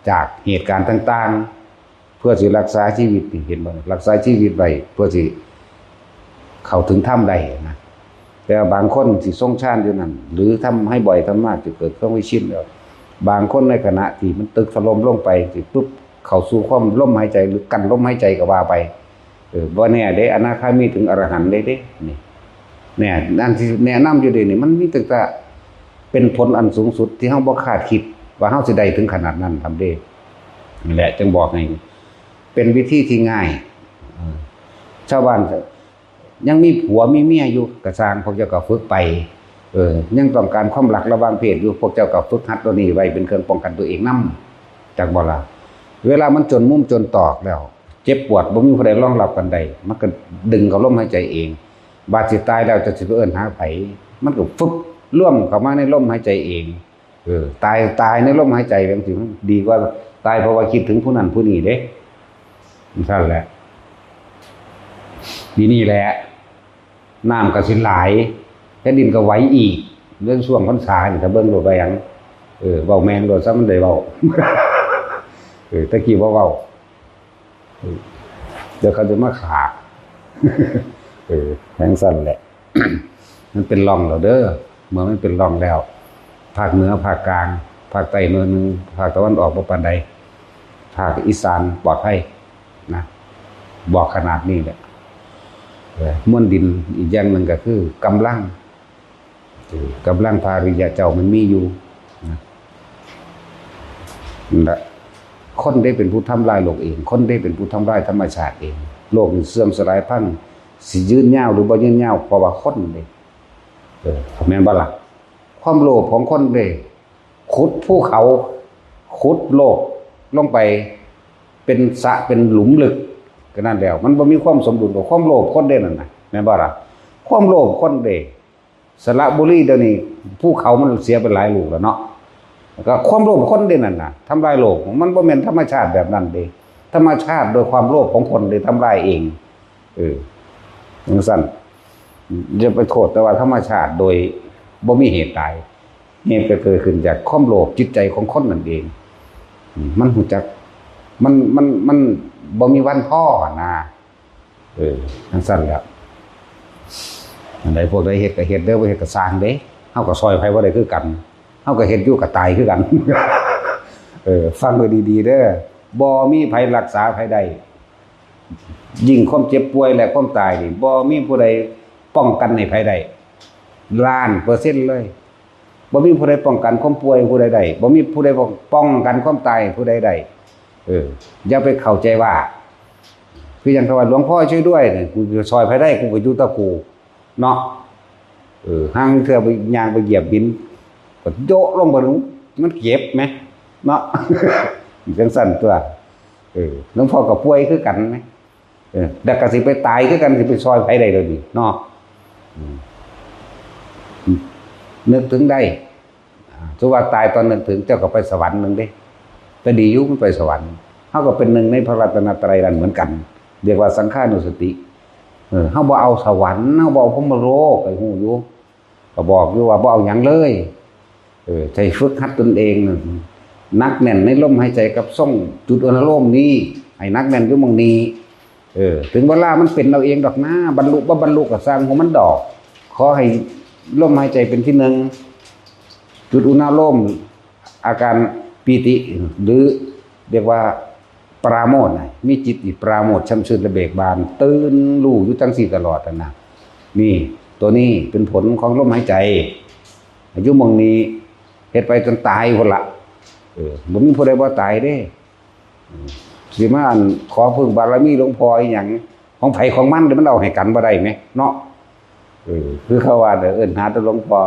จากเหตุการณ์ต่างๆเพื่อสิรักษาชีวิตเห็นบ่รักษาชีวิตไว้เพื่อสิเข้าถึงธรรมได้นะ แต่บางคนสิทรงฌานอยู่นั่นหรือทำให้บ่อยทำมากจะเกิดความไม่ชินแล้วบางคนในขณะที่มันตึกถล่มลงไปสิปุ๊บเข้าสู่ความลมหายใจหรือกันลมหายใจก็ว่าไปบ่แน่เด้อนาคามีถึงอรหันต์ได้เด้นี่เนี่ยนั่นที่แนะนำอยู่เด้นี่มันมีแต่เป็นผลอันสูงสุดที่เฮาบ่คาดคิดว่าเฮาสิได้ถึงขนาดนั้นทำได้นี่แหละจึงบอกให้เป็นวิธีที่ง่ายชาวบ้านยังมีผัวมีเมียอยู่กระสร้างพวกเจ้าก็ฝึกไปยังต้องการความรักระหว่างเพศอยู่พวกเจ้าก็ฝึกหัดตัวนี้ไว้เป็นเครื่องป้องกันตัวเองนำจากบ่ล่ะเวลามันจนมุมจนตอกแล้วเจ็บปวดบ่มีผู้ใดรองรับกันได้มันก็ดึงเข้าลมหายใจเองบาดสิตายแล้วจะสิไปเอิ้นหาไผมันก็ฟึบร่วมเข้ามาในลมหายใจเองตายในลมหายใจจังซี่มันดีกว่าตายเพราะว่าคิดถึงผู้นั้นผู้นี้เด้นั่นแหละนี่แหละน้ำก็สิไหลแผ่นดินก็ไหวอีกเรื่องช่วงพรรษานี่ถ้าเบิ่งโลดไปหยังเว้าแม่นโลดซะมันได้เว้าตะกี้บ่เว้าเดี๋ยวเขาจะมาขาแข็งสั่นแหละ มันเป็นร่องแล้วเด้อเมื่อมันเป็นร่องแล้วภาคเหนือภาคกลางภาคใต้หน่อยนึงภาคตะวันออกบ่ปานใดภาคอีสานปลอดภัยนะบอกขนาดนี้แหละม้วนดินอีกอย่างหนึ่งก็คือกำลังภาริยะเจ้ามันมีอยู่นะคนได้เป็นผู้ทำลายโลกเองคนได้เป็นผู้ทำลายธรรมชาติเองโลกนี่เสื่อมสลายพังสิยืนยาวหรือบ่ยืนยาวเพราะว่าคนเด้แม่นบ่ล่ะความโลภของคนเด้ขุดภูเขาขุดโลกลงไปเป็นสระเป็นหลุมลึกก็นั่นแล้วมันบ่มีความสมดุลกับความโลภคนเด้นั่นน่ะแม่นบ่ล่ะความโลภคนเด้สระบุรีเดี๋ยวนี้ภูเขามันเสียไปหลายลูกแล้วเนาะก็ความโลภคนเด้นั่นน่ะทำลายโลกมันบ่แม่นธรรมชาติแบบนั้นเด้ธรรมชาติโดยความโลภของคนได้ทำลายเองจังซั่นอย่าไปโทษแต่ว่าธรรมชาติโดยบ่มีเหตุตายเหตุก็เกิดขึ้นจากความโลภจิตใจของคนนั่นเองมันรู้จักมันบ่มีวันพ่อนะจังซั่นแล้วอันใดพวกใดเฮ็ดก็เฮ็ดเด้อบ่เฮ็ดก็สร้างเด้เฮาก็ซอยไผบ่ได้คือกันเฮาก็เฮ็ดอยู่ก็ตายคือกันฟังไว้ดีๆเด้อบ่มีไผรักษาไผได้ยิ่งความเจ็บป่วยและความตายนี่บ่มีผู้ใดป้องกันให้ไผได้1,000,000%เลยบ่มีผู้ใดป้องกันความป่วยผู้ใดได้บ่มีผู้ใดป้องกันความตายผู้ใดได้อย่าไปเข้าใจว่าคืออย่างที่ว่าหลวงพ่อช่วยด้วยนี่กูจะซอยไผได้กูก็อยู่ตะกูเนาะห่างเทื่อไปย่างไปเหยียบดินก็โยะลงบ่มันเจ็บมั้ยเนาะจังซั่นตัวหลวงพ่อก็ป่วยคือกันมั้ยแต่ก็สิไปตายคือกันสิไปซอยไผได้เด้อนี่เนาะนึกถึงได้สมมุติว่าตายตอนนึกถึงเจ้าก็ไปสวรรค์นึงเด้แต่ดีอยู่มันไปสวรรค์เฮาก็เป็นหนึ่งในพระรัตนตรัยนั่นเหมือนกันเรียกว่าสังฆานุสติเฮาบ่เอาสวรรค์เฮาบ่เอาพรหมโลกไอ้ฮู้อยู่ก็บอกอยู่ว่าบ่เอาหยังเลยใจฝึกหัดตนเองนักแน่นในลมหายใจกับส่งจุดอนุโลมนี้ให้นักแน่นอยู่หม่องนี้ถึงเวลามันเป็นเอาเองดอกนะบรรลุบ่บรรลุก็สร้างของมันดอกขอให้ลมหายใจเป็นที่หนึ่งจุดอุณาโลมอาการปีติหรือเรียกว่าปราโมทย์มีจิตอีปราโมทย์ช่ำชื่นและเบิกบานตื่นรู้อยู่จังซี่ตลอดนะนี่ตัวนี้เป็นผลของลมหายใจอายุมองนี้เฮ็ดไปจนตายพุ่นละบ่มีผู้ใดบ่ตายเด้สิมาขอพึ่งบารมีหลวงพ่ออีหยังของไผของมันเดี๋ยวมันเอาให้กันบ่ได้แหมเนาะคือเขาว่าเอิ้นหาแต่หลวงพ่อ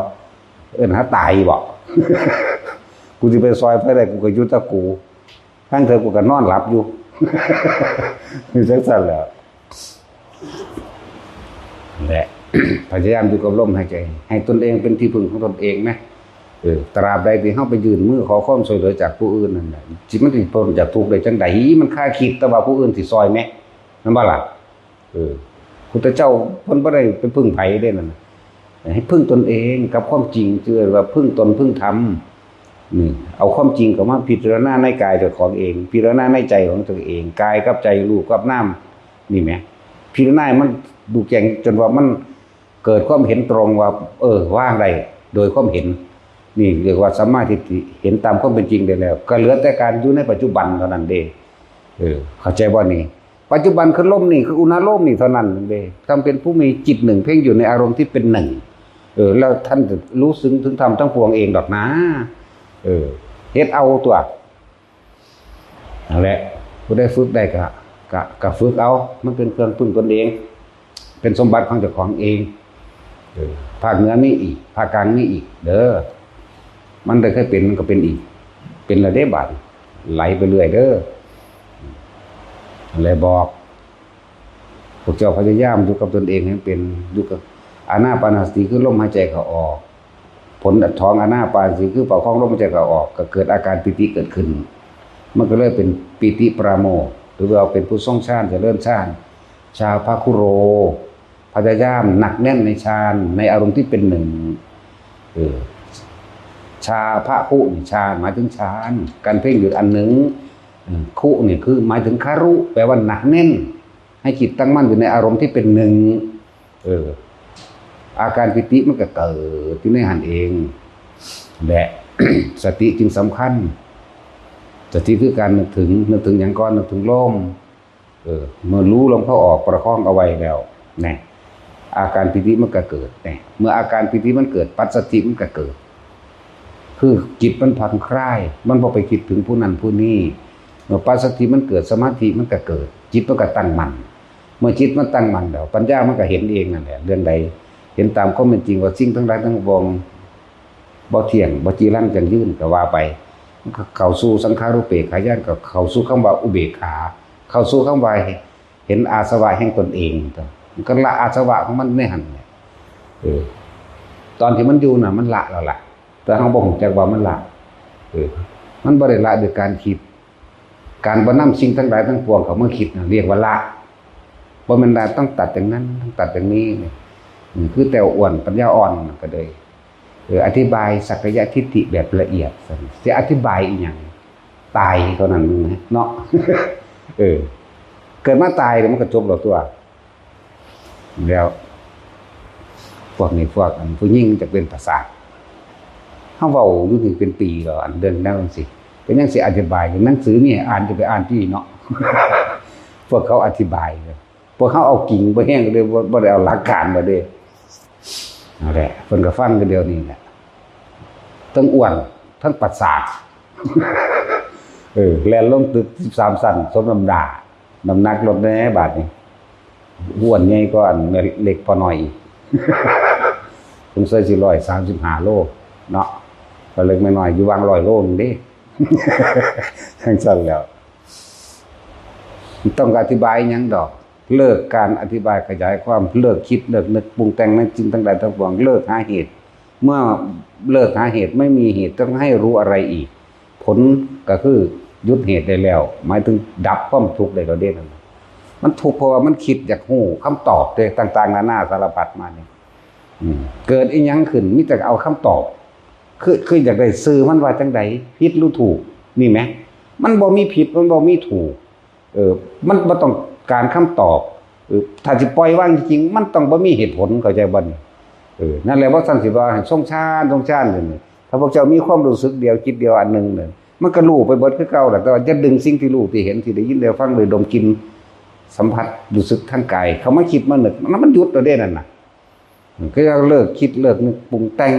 เอิ้นหาตายบ่ กูสิไปซอยไผได้กูก็อยู่ตะกูทั้งเธอกูก็นอนหลับอยู่นี่จังซั่นแหละแหละ พยายามอยู่กับลมหายใจให้ตนเองเป็นที่พึ่งของตนเองนะตราบใดที่เฮาไปยืนมือขอความช่วยเหลือจากผู้อื่นนั่นแหละจิตมันสิพ้นจากทุกข์ได้จังได๋มันคาคิดแต่ว่าผู้อื่นสิซอยแม่นำบ่ล่ะพุทธเจ้าเพิ่นบ่ได้ไปพึ่งไผเด้นั่นให้พึ่งตนเองกับความจริงคือว่าพึ่งตนพึ่งธรรมนี่เอาความจริงเข้ามาพิจารณาในกายเจ้าของเองพิจารณาในใจของตัวเองกายกับใจรูปกับนามนี่แหมพิจารณามันดูแจ้งจนว่ามัน เกิดความเห็นตรงว่าว่างได้โดยความเห็นนี่เรียกว่าสัมมาทิฏฐิเห็นตามความเป็นจริงได้แล้วก็เหลือแต่การอยู่ในปัจจุบันเท่านั้นเด้เข้าใจบ่นี่ปัจจุบันคือลมนี่คืออุณหภูมินี่เท่านั้นเด้ทำเป็นผู้มีจิตหนึ่งเพ่งอยู่ในอารมณ์ที่เป็นหนึ่งแล้วท่านจะรู้ซึ้งถึงธรรมทั้งปวงเองดอกนะเฮ็ดเอาตัวนั่นแหละผู้ได้ฝึกได้ก็ฝึกเอามันเป็นเครื่องพึ่งตนเองเป็นสมบัติของเจ้าของเองภาคเหนือมีอีกภาคกลางมีอีกเด้อมันได้เคยเป็นมันก็เป็นอีกเป็นระดับบาดไหลไปเรื่อยเด้ออะไรบอกพวกเจ้าพยายามอยู่กับตนเองให้เป็นอยู่กับอานาปานสติคือลมหายใจเข้าออกผลท้องอานาปานสติคือเป่าคล้องลมหายใจเข้าออกก็เกิดอาการปิติเกิดขึ้นมันก็เลยเป็นปิติปราโมทย์หรือว่าเป็นผู้ทรงฌานเจริญฌานชาภคุโรพยายามหนักแน่นในฌานในอารมณ์ที่เป็นหนึ่งชาภคุนี่ฌานหมายถึงฌานการเพ่งอยู่อันหนึ่งคุนี่คือหมายถึงคารุแปลว่าหนักแน่นให้จิตตั้งมั่นอยู่ในอารมณ์ที่เป็นหนึ่งอาการปิติมันก็เกิดที่ในหันเองและ สติจึงสำคัญสติคือการนึกถึงอย่างก้อนนึกถึงลมเมื่อรู้ลมเข้าออกประคองเอาไว้แล้วเนี่ยอาการปิติมันก็เกิดเนี่ยเมื่ออาการปิติมันเกิดปัสสติมันก็เกิดคือจิตมันผ่อนคลายมันพอไปคิดถึงผู้นั้นผู้นี้เมื่อปัสสติมันเกิดสมาธิมันก็เกิดจิตมันก็ตั้งมั่นเมื่อจิตมันตั้งมั่นแล้วปัญญามันก็เห็นเองนั่นแหละเรื่องใดเห็นตามความเป็นจริงว่าสิ่งทั้งหลายทั้งปวงบ่เที่ยงบ่จีรังจังยืนก็ว่าไปมันก็เข้าสู่สังขารุปเปกขายานก็เข้าสู่คำว่าอุเบกขาเข้าสู่คำว่าเห็นอาสวะแห่งตนเองมันก็ละอาสวะของมันในหันเนี่ยตอนที่มันอยู่น่ะมันละแล้วล่ะแต่เฮาบ่ฮู้จักว่ามันละมันบ่ได้ละด้วยการคิดการบ่นำสิ่งทั้งหลายทั้งปวงเข้ามาคิดน่ะเรียกว่าละบ่แม่นว่าต้องตัดอย่างนั้นต้องตัดอย่างนี้คือแต่อ้วนปัญญาอ่อนก็เลยอธิบายสักกายทิฏฐิแบบละเอียดจะอธิบายอีกอย่างตายเท่านั้นเนาะเกิดมาตายแล้วมันก็จบแล้วตัวแล้วพวกนี้พวกผู้ยิ่งจะเป็นประสาทเขาเว้าอยู่นี่เป็นปีแล้วอันเดินแล้วสิเป็นยังสิอธิบายอย่างหนังสือนี่อ่านจะไปอ่านที่เนาะ พวกเขาอธิบายพวกเขาเอากิ่งไปแห้งก็เลยบ่ได้เอาหลักการมาเด้นั่นแหละเพิ่นก็ฟังกันเดียวนี้แหละทั้งอ้วนทั้งประสาทแล่นลงตึก13ชั้นสมน้ำหนักลดแน่บาดนี้อ้วนใหญ่กว่าอันเล็กพอหน่อยอีกสงสัยสิ135โลเนาะก็เล็กไม่น้อยอยู่วาง100โลนึงเด้ ทั้งซั่นแล้วต้องอธิบายหยังดอกเลิกการอธิบายขยายความเลิกคิดเลิกนึกปรุงแต่งในจริงทั้งหลายทั้งปวงเลิกหาเหตุเมื่อเลิกหาเหตุไม่มีเหตุต้องให้รู้อะไรอีกผลก็คือยุดเหตุได้แล้วหมายถึงดับความทุกข์ได้แล้วเด้นั่นมันทุกข์เพราะว่ามันคิดอยากฮู้คำตอบต่างๆนานาสารพัดมานี่เกิดอีหยังขึ้นมีแต่เอาคำตอบคืออยากได้ซื้อมันว่าจังได๋ผิดหรือถูกนี่แหมมันบ่มีผิดมันบ่มีถูกมันบ่ต้องการคำตอบถ้าสิปล่อยว่างจริงๆมันต้องบ่มีเหตุผลเข้าใจบ่นี่นั่นแหละว่าซั่นสิว่าให้ทรงฌานนี่ถ้าพวกเจ้ามีความรู้สึกเดียวจิตเดียวอันนึงเนี่ยมันก็รู้ไปเบิดคือเก่าแหละแต่ว่าจะดึงสิ่งที่รู้ที่เห็นที่ได้ยินได้ฟังได้ดมกลิ่นสัมผัสรู้สึกทางกายเขามาคิดมานึกมันหยุดแล้วเด้นั่นน่ะก็เลิกคิดเลิกนึกปรุงแต่ง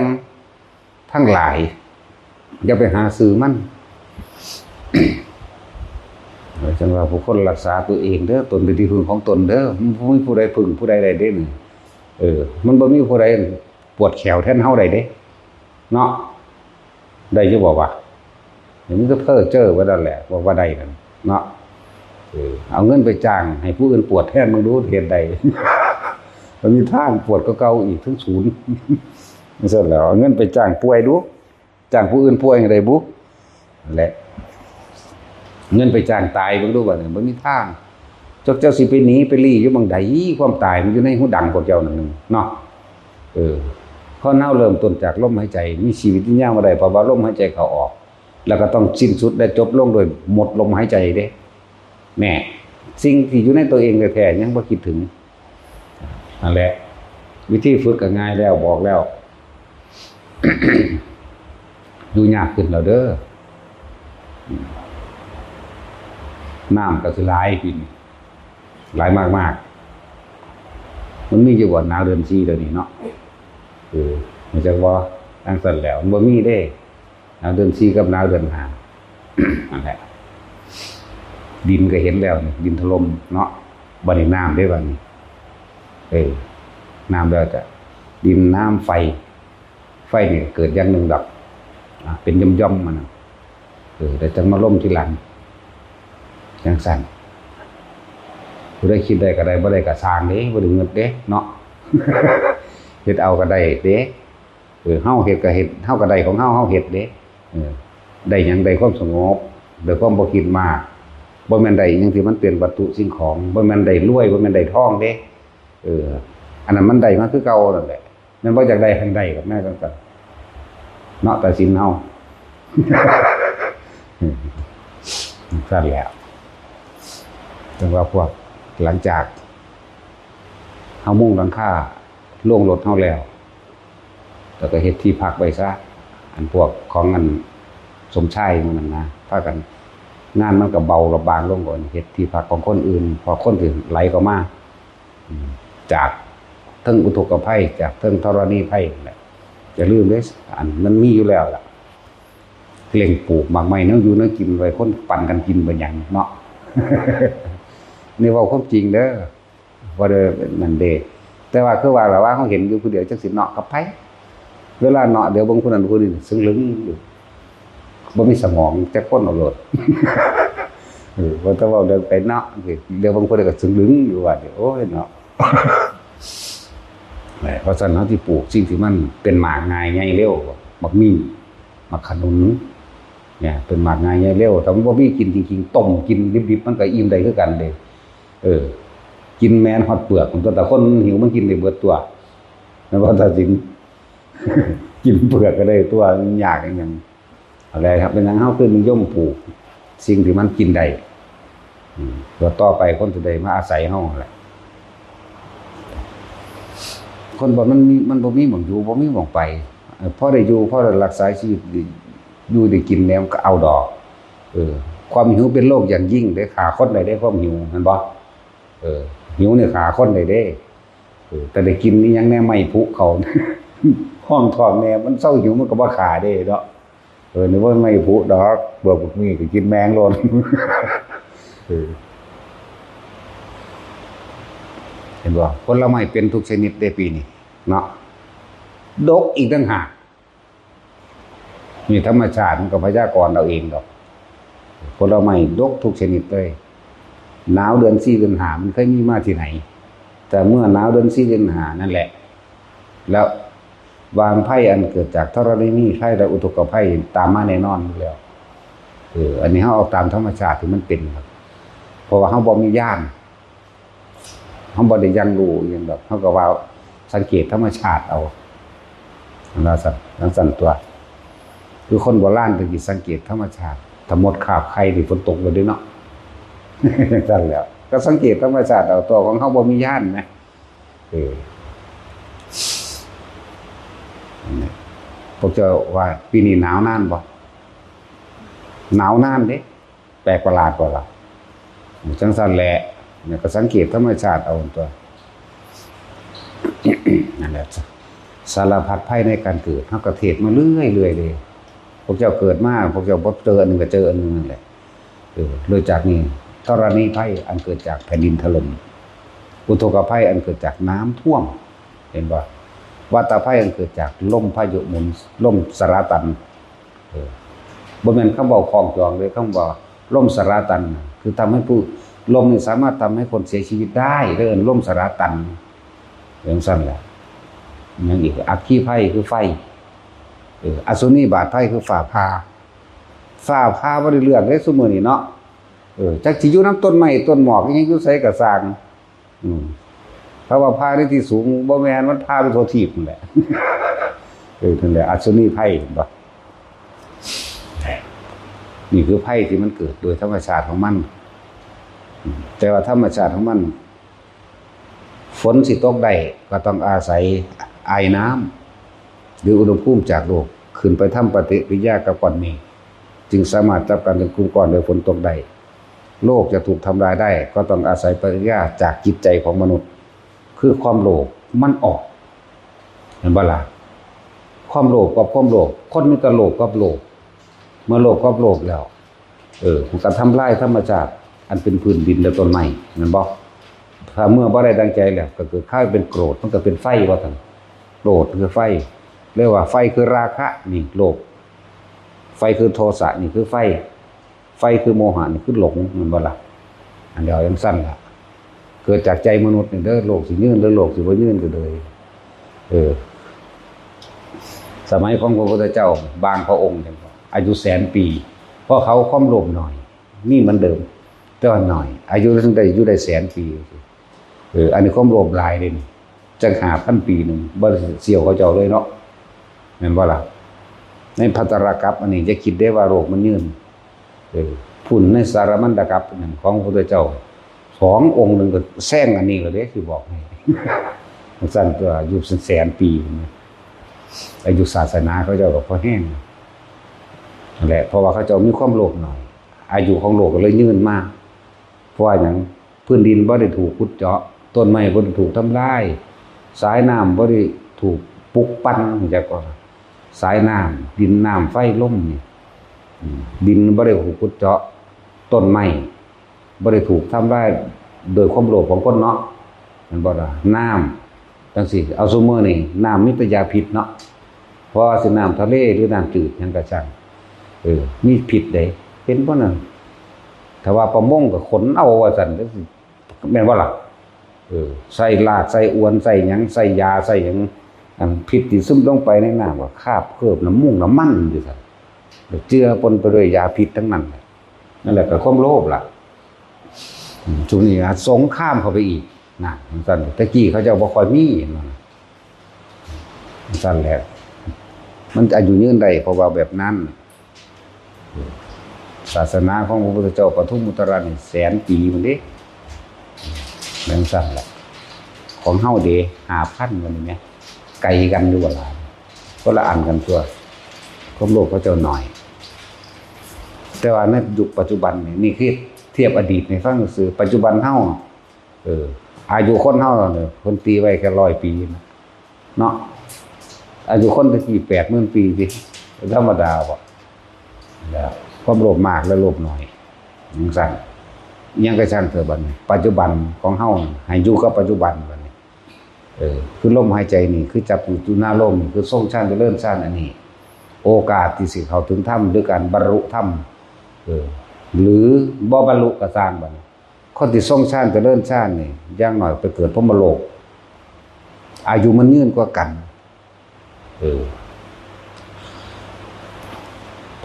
ทั้งหลายอย่าไปหาซื้อมันจังว่าผู้คนรักษาตัวเองเด้อตนเป็นที่พึ่งของตนเด้อบ่มีผู้ใดพึ่งผู้ใดได้เด้มันบ่มีผู้ใดปวดแขวแทนเฮาได้เด้เนาะได้อยู่บ่วะมันก็เพ้อเจ้อว่านั่นแหละบอกว่าได้นั่นเนาะเอาเงินไปจ้างให้ผู้อื่นปวดแทนมึงรู้เหตุใด มันมีทางปวดก็เก่าอีกถึงศูนย์เสร็จแล้วเอาเงินไปจ้างป่วยดูจ้างผู้อื่นป่วยจังได๋บุนั่นแหละเงินไปจ้างตายมึงดูว่าเนี่ยมันมีทางเจ้าสิไปหนีไปลี้อยู่บางใดความตายมันอยู่ในหูดังพวกเจ้านั่นนึงเนาะเพราะเน่าเริ่มต้นจากลมหายใจมีชีวิตที่ยาวบ่ได้เพราะว่าลมหายใจเข้าออกแล้วก็ต้องสิ้นสุดและจบลงโดยหมดลมหายใจเด้แน่สิ่งที่อยู่ในตัวเองแท้ๆยังบ่คิดถึงนั่นแหละ วิธีฝึกก็ง่ายแล้วบอกแล้ว อยู่ยากขึ้นแล้วเด้อน้ำก็สิหลายปีนี้หลายมากๆมันมีอยู่บ่หนาวเดือน4เดี๋ยวนี้เนาะมันจักว่าทางสั่นแล้วมันบ่มีเด้หนาวเดือน4กับหนาวเดือน5นั่นแหละดินก็เห็นแล้วนี่ดินถล่มเนาะบัดนี้น้ำได้บัดนี้น้ำแล้วจะดินน้ำไฟนี่เกิดอย่างหนึ่งดอกเป็นย่อมๆมันแต่จังมาล่มทีหลังจังสั่นผู้ได้คิดได้ก็ได้บ่ได้ก็สร้างเด้บ่ได้เงินเด้เนาะ เฮ็ดเอาก็ได้เด้เฮาเฮ็ดก็เฮ็ดเฮาก็ได้ของเฮาเฮ็ดเด้ได้หยังได้ความสงบได้ความบ่คิดมากบ่แม่นได้หยังที่มันเป็นวัตถุสิ่งของบ่แม่นได้รวยบ่แม่นได้ทองเด้อันนั้นมันได้มาคือเก่านั่นแหละมันบ่อยากได้ให้ได้กับแม่จังซั่นเนาะแต่สินเฮา สั่นแล้วถึงว่าพวกหลังจากเฮามุ่งหลังคาโล่งรถเฮาแล้วแล้วก็เฮ็ดที่พักไว้ซะอันพวกของอันสมชายมันนั่นนะพากันงานมันก็เบาระบางลงก่อนเฮ็ดที่พักของคนอื่นพอคนอื่นไหลเข้ามาจากเทิงอุทกภัยจากเทิงธรณีภัยแหละจะลืมเด้อันมันมีอยู่แล้วล่ะเล่งปลูกหมากไม้เนาะอยู่เนาะกินไว้คนปั่นกันกินบ่หยังเนาะ นี่เว้าความจริงเด้อบ่ได้นั่นเด้แต่ว่าคือว่าล่ะว่าเฮาเห็นอยู่ผู้เดียวจักสิเนาะกับไผเวลาเนาะเดี๋ยวบางคนนั้นคนนี้ซึ่งลึงอยู่บ่มีสมองจักคนเอาโลด ว่าแต่ว่าเดินไปเนาะเดี๋ยวบางคนก็ซึ่งลึงอยู่ว่าโอ้ยเนาะ เพราะฉะนั้นที่ปลูกสิ่งที่มันเป็นหมากง่ายใหญ่เร็วบักมี่มักขนุนเนี่ยเป็นหมากง่ายใหญ่เร็วแต่มันบ่มีกินจริงๆต้มกินดิบๆมันก็อิ่มได้คือกันเด้กินแม้นฮอดเปลือกมันตัวแต่คนหิวมันกินได้เบิดตัวแล้วว่าถ้าสิกินเปลือกก็ได้ตัวยากอย่างอะไรครับเป็นหยังเฮาคือนิยมปลูกสิ่งที่มันกินได้ตัวต่อไปคนจะได้มาอาศัยเฮาแหละคนบอกมันบ่มีหม่องอยู่บ่มีหม่องไปพอได้อยู่พอได้รักษาชีวิตอยู่ได้กินแล้วก็เอาดอกความหิวเป็นโรคอย่างยิ่งได้ฆ่าคนได้ความหิวแม่นบ่หิวเนี่ยฆ่าคนได้แต่ได้กินนี่ยังแน่ไม่พุเขา ห้องท้องแน่มันเศร้าหิวมันก็บ่ฆ่าได้เนาะนี่ว่าไม่พุดอกเบื่อพวกนี้ก็กินแมงโลน เห็นบ่ผลไม้เป็นทุกชนิดได้ปีนี้เนาะดกอีกต่างหากมีธรรมชาติมันก็พยากรณ์เอาเองดอกผลไม้ดกทุกชนิดเลยหนาวเดือน4เดือน5มันเคยมีมาที่ไหนแต่เมื่อหนาวเดือน4เดือน5นั่นแหละแล้ววางภัยอันเกิดจากธรณีภัยและอุทกภัยตามมาแน่นอนอยู่แล้วอันนี้เฮาเอาตามธรรมชาติที่มันเป็นครับเพราะว่าเฮาบ่มีญาณเฮาบ่ได้ยังรู้หยังดอกเฮาก็ว่าสังเกตธรรมชาติเอาว่าสั่นตัวคือคนโบราณเพิ่นสิสังเกตธรรมชาติถ้าหมดคาบไข่ที่ฝนตกเลยเด้เนาะ จังซั่นแล้วก็สังเกตธรรมชาติเอาตัวของเฮาบ่มีญาณนะพวกเจ้าว่าปีนี้หนาวนานบ่หนาวนานเด้แปลกประหลาดกว่าล่ะจังซั่นแหละเนี่ยก็สังเกตธรรมชาติเอาตัวนั่นแหละสารพัดภัยในการเกิดเฮาก็เทศมาเรื่อยเลยพวกเจ้าเกิดมาพวกเจ้าบ่เจออันนึงก็เจออันนึงนั่นแหละเลยจากนี้ธรณีภัยอันเกิดจากแผ่นดินถล่มอุทกภัยอันเกิดจากน้ำท่วมเห็นบ่วาตภัยอันเกิดจากลมพายุหมุนลมสราตันบ่แม่นคำเว้าคล้องจองเลยคำว่าลมสราตันคือทำให้ผู้ลมนี่สามารถทำให้คนเสียชีวิตได้เด้อลมสราตันอย่างสั้นแหละยังอีกอัคคีภัยคือไฟอสุนีบาตภัยคือฟ้าผ่าบ่ได้เลือกได้ซุมื้อนี้เนาะจักสิอยู่นำต้นไม้ต้นหมอกยังอยู่ไสก็สร้างเพราะว่าผ่าในที่สูงบ่แม่นมันผ่าไปทั่วทีปนั่นแหละนั่นแหละอสุนีภัยเห็นบ่นี่คือภัยที่มันเกิดโดยธรรมชาติของมันแต่ว่าธรรมชาติของมันฝ ฝนสิตกได้ก็ต้องอาศัยไอน้ำหรืออุณหภูมิจากโลกขึ้นไปทำปฏิกิริยากับก้อนเมฆจึงสามารถจับกันเป็นกลุ่มก้อนโดยฝนตกได้โลกจะถูกทำลายได้ก็ต้องอาศัยปฏิกิริยาจากจิตใจของมนุษย์คือความโลภมันออกเห็นบ่ล่ะความโลภกับความโลภคนมีแต่โลภกับโลภเมื่อโลภกับโลภแล้วมันก็ทำลายธรรมชาติอันเป็นพื้นดินและต้นไม้แม่นบ่ถ้าเมื่อบ่ได้ดังใจแล้วก็เกิดข้าวเป็นโกรธมันก็เป็นไฟว่าซั่นโกรธคือไฟเรียกว่าไฟคือราคะนี่โลภไฟคือโทสะนี่คือไฟไฟคือโมหะนี่คือหลงแม่นบ่ล่ะอันเดียวยังสั้นล่ะเกิดจากใจมนุษย์นี่เด้อโลกสิยืนหรือโลกสิบ่ยืนก็เลยสมัยของพระพุทธเจ้าบางพระองค์อายุแสนปีเพราะเขาความโลภหน่อยนี่เหมือนเดิมแต่ว่าหน่อยอายุถึงได้อยู่ได้แสนปีอันนี้ความโลภหลายเลยจังหา1,000 ปีนึงบ่เสี่ยวเขาเจ้าเลยเนาะแม่นบ่ล่ะในภัตตรกัปอันนี้จะคิดได้ว่าโลกมันยืนพุ่นในสารมันตกัปนั่นของพระพุทธเจ้า2 องค์นึงก็แซงอันนี้ก็เลยสิบอกให้สั้นตัวอายุแสนปีอายุศาสนาเขาเจ้าก็พอแห้งนั่นแหละเพราะว่าเขาเจ้ามีความโลภหน่อยอายุของโลกก็เลยยืนมากเพราะว่าอย่างพื้นดินบ่ได้ถูกขุดเจาะต้นไม้บ่ได้ถูกทำลายสายน้ำบ่ได้ถูกปลุกปั้นจักว่าสายน้ำดินน้ำไฟลมนี่ดินบ่ได้ถูกขุดเจาะต้นไม้บ่ได้ถูกทำลายโดยความโลภของคนเนาะมันบ่ล่ะน้ำจังซี่เอาซุมื้อนี่น้ำมีแต่ยาพิษเนาะเพราะว่าสิน้ำทะเลหรือน้ำจืดหยังก็ช่างมีพิษได้เป็นเพราะนั้นถ้าว่าประมงก็ขนเอาว่าซั่นจังซี่แม่นบ่ล่ะใส่ลากใส่อวนใส่หยังใส่ยาใส่หยังอันพิษที่ซึมลงไปในน้ำก็คาบเคลือบน้ำมูกน้ำมันอยู่ซั่นเจือปนไปด้วยยาพิษทั้งนั้นนั่นแหละก็ความโลภล่ะช่วงนี้สงครามเข้าไปอีกนะซั่นตะกี้เขาเจ้าบ่ค่อยมีซั่นแหละมันอายุยืนได้เพราะว่าแบบนั้นศาสนาของพระพุทธเจ้าปทุมมุตระนี่แสนปีมันเด้แม่นซั่นแหละของเฮาเด้ 5,000 มันนี่แหมไกลกันอยู่ว่าล่ะคนละอันกันตัวความโลภเขาเจ้าน้อยแต่ว่าในยุคปัจจุบันนี่คือเทียบอดีตในฟังซื่อปัจจุบันเฮาอายุคนเฮาเนี่ยเพิ่นตีไว้แค่100 ปีเนาะอายุคนตะกี้ 80,000 ปีสิธรรมดาบ่แล้วความโลภมากและโลภน้อยจังซั่นยังก็ช่างเถอะบัดนี้ปัจจุบันของเฮาให้อยู่กับปัจจุบันบัดนี้คือลมหายใจนี่คือจับอยู่หน้าลมคือทรงฌานเจริญฌานอันนี้โอกาสที่สิเข้าถึงธรรมด้วยการบรรลุธรรมหรือบ่บรรลุก็สร้างบัดนี้คนที่ทรงฌานเจริญฌานนี่อย่างน้อยไปเกิดพรหมโลกอายุมันยืนกว่ากัน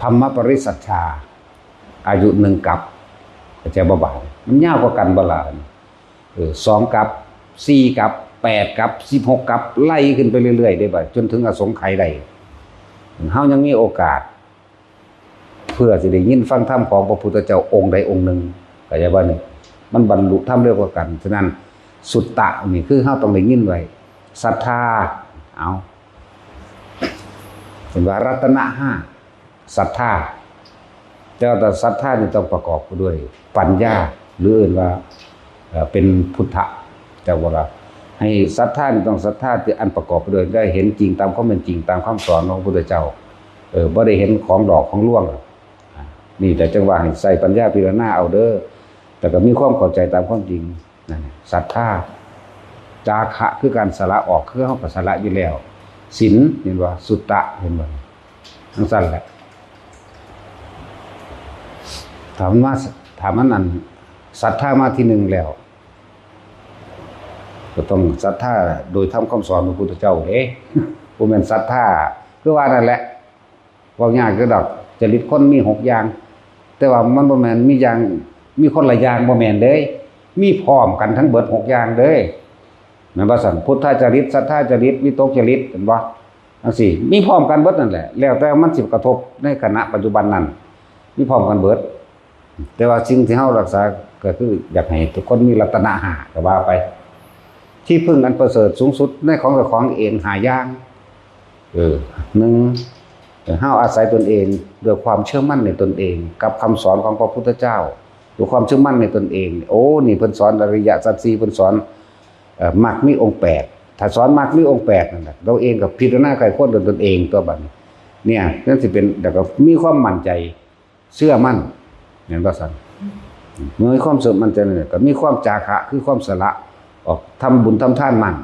ธรรมปริสัชชาอายุ1 กับจะบ่บาดมันยาวกว่ากันบ่ล่ะ2 กับ4 กับ8 กับ16 กับไล่ขึ้นไปเรื่อยๆได้บัดจนถึงอสงไขยได้เฮายังมีโอกาสเพื่อสิได้ยินฟังธรรมของพระพุทธเจ้าองค์ใดองค์หนึ่งก็จะว่านี่มันบรรลุธรรมเร็วกว่ากันฉะนั้นสุตตะนี่คือเฮาต้องได้ยินไว้ศรัทธาเอาเป็นว่ารัตนะ5ศรัทธาแต่ศรัทธานี่ต้องประกอบด้วยปัญญาหรืออื่นว่าเป็นพุทธะแต่ว่าให้ศรัทธานี่ต้องศรัทธาที่อันประกอบไปด้วยได้เห็นจริงตามความเป็นจริงตามคำสอนของพระพุทธเจ้าบ่ได้เห็นของดอกของร่วงนี่แต่จังว่าให้ใส่ปัญญาพิจารณาเอาเด้อแต่ก็มีความเข้าใจตามความจริงนั่นศรัทธาจาคะคือการสละออกคือเฮาก็สละอยู่แล้วศีลเห็นว่าสุตตะเห็นบ่ทั้งสั้นแหละถามมันนั่นศรัทธามาที่หนึ่งแล้วก็ต้องศรัทธาโดยทำคำสอนของพระพุทธเจ้าเด้บ่แม่นศรัทธาคือว่านั่นแหละเว้ายากคือดอกจริตคนมี6 อย่างแต่ว่ามันบ่แม่นมีอย่างมีคนละอย่างบ่แม่นเด้มีพร้อมกันทั้งเบิด6 อย่างเด้แม่นบ่ซั่นพุทธจริตศรัทธาจริตวิตกจริตเห็นบ่จังซี่มีพร้อมกันเบิดนั่นแหละแล้วแต่มันสิกระทบในขณะปัจจุบันนั้นมีพร้อมกันเบิดแต่ว่าสิ่งที่เฮารักษาก็คืออยากให้ทุกคนมีรัตนะ5ก็ว่าไป ที่พึ่งอันประเสริฐสูงสุดในของเจ้าของเองหายากหนึ่งเฮาอาศัยตนเองด้วยความเชื่อมั่นในตนเอง กับคำสอนของพระพุทธเจ้าด้วยความเชื่อมั่นในตนเองโอ้นี่เพิ่นสอนอริยสัจสี่เพิ่นสอนมรรคมีองค์8ถ้าสอนมรรคมีองค์8นั่นแหละเราเองกับพิจารณาไขข้อตนเองตัวบัดเนี่ยนั่นสิเป็นแต่ก็มีความมั่นใจเชื่อมั่นเห็นบ่ซั่นเมื่อมีความเชื่อมั่นใจเนี่ยก็มีความจาคะคือความสละออกทำบุญทำทานมั่น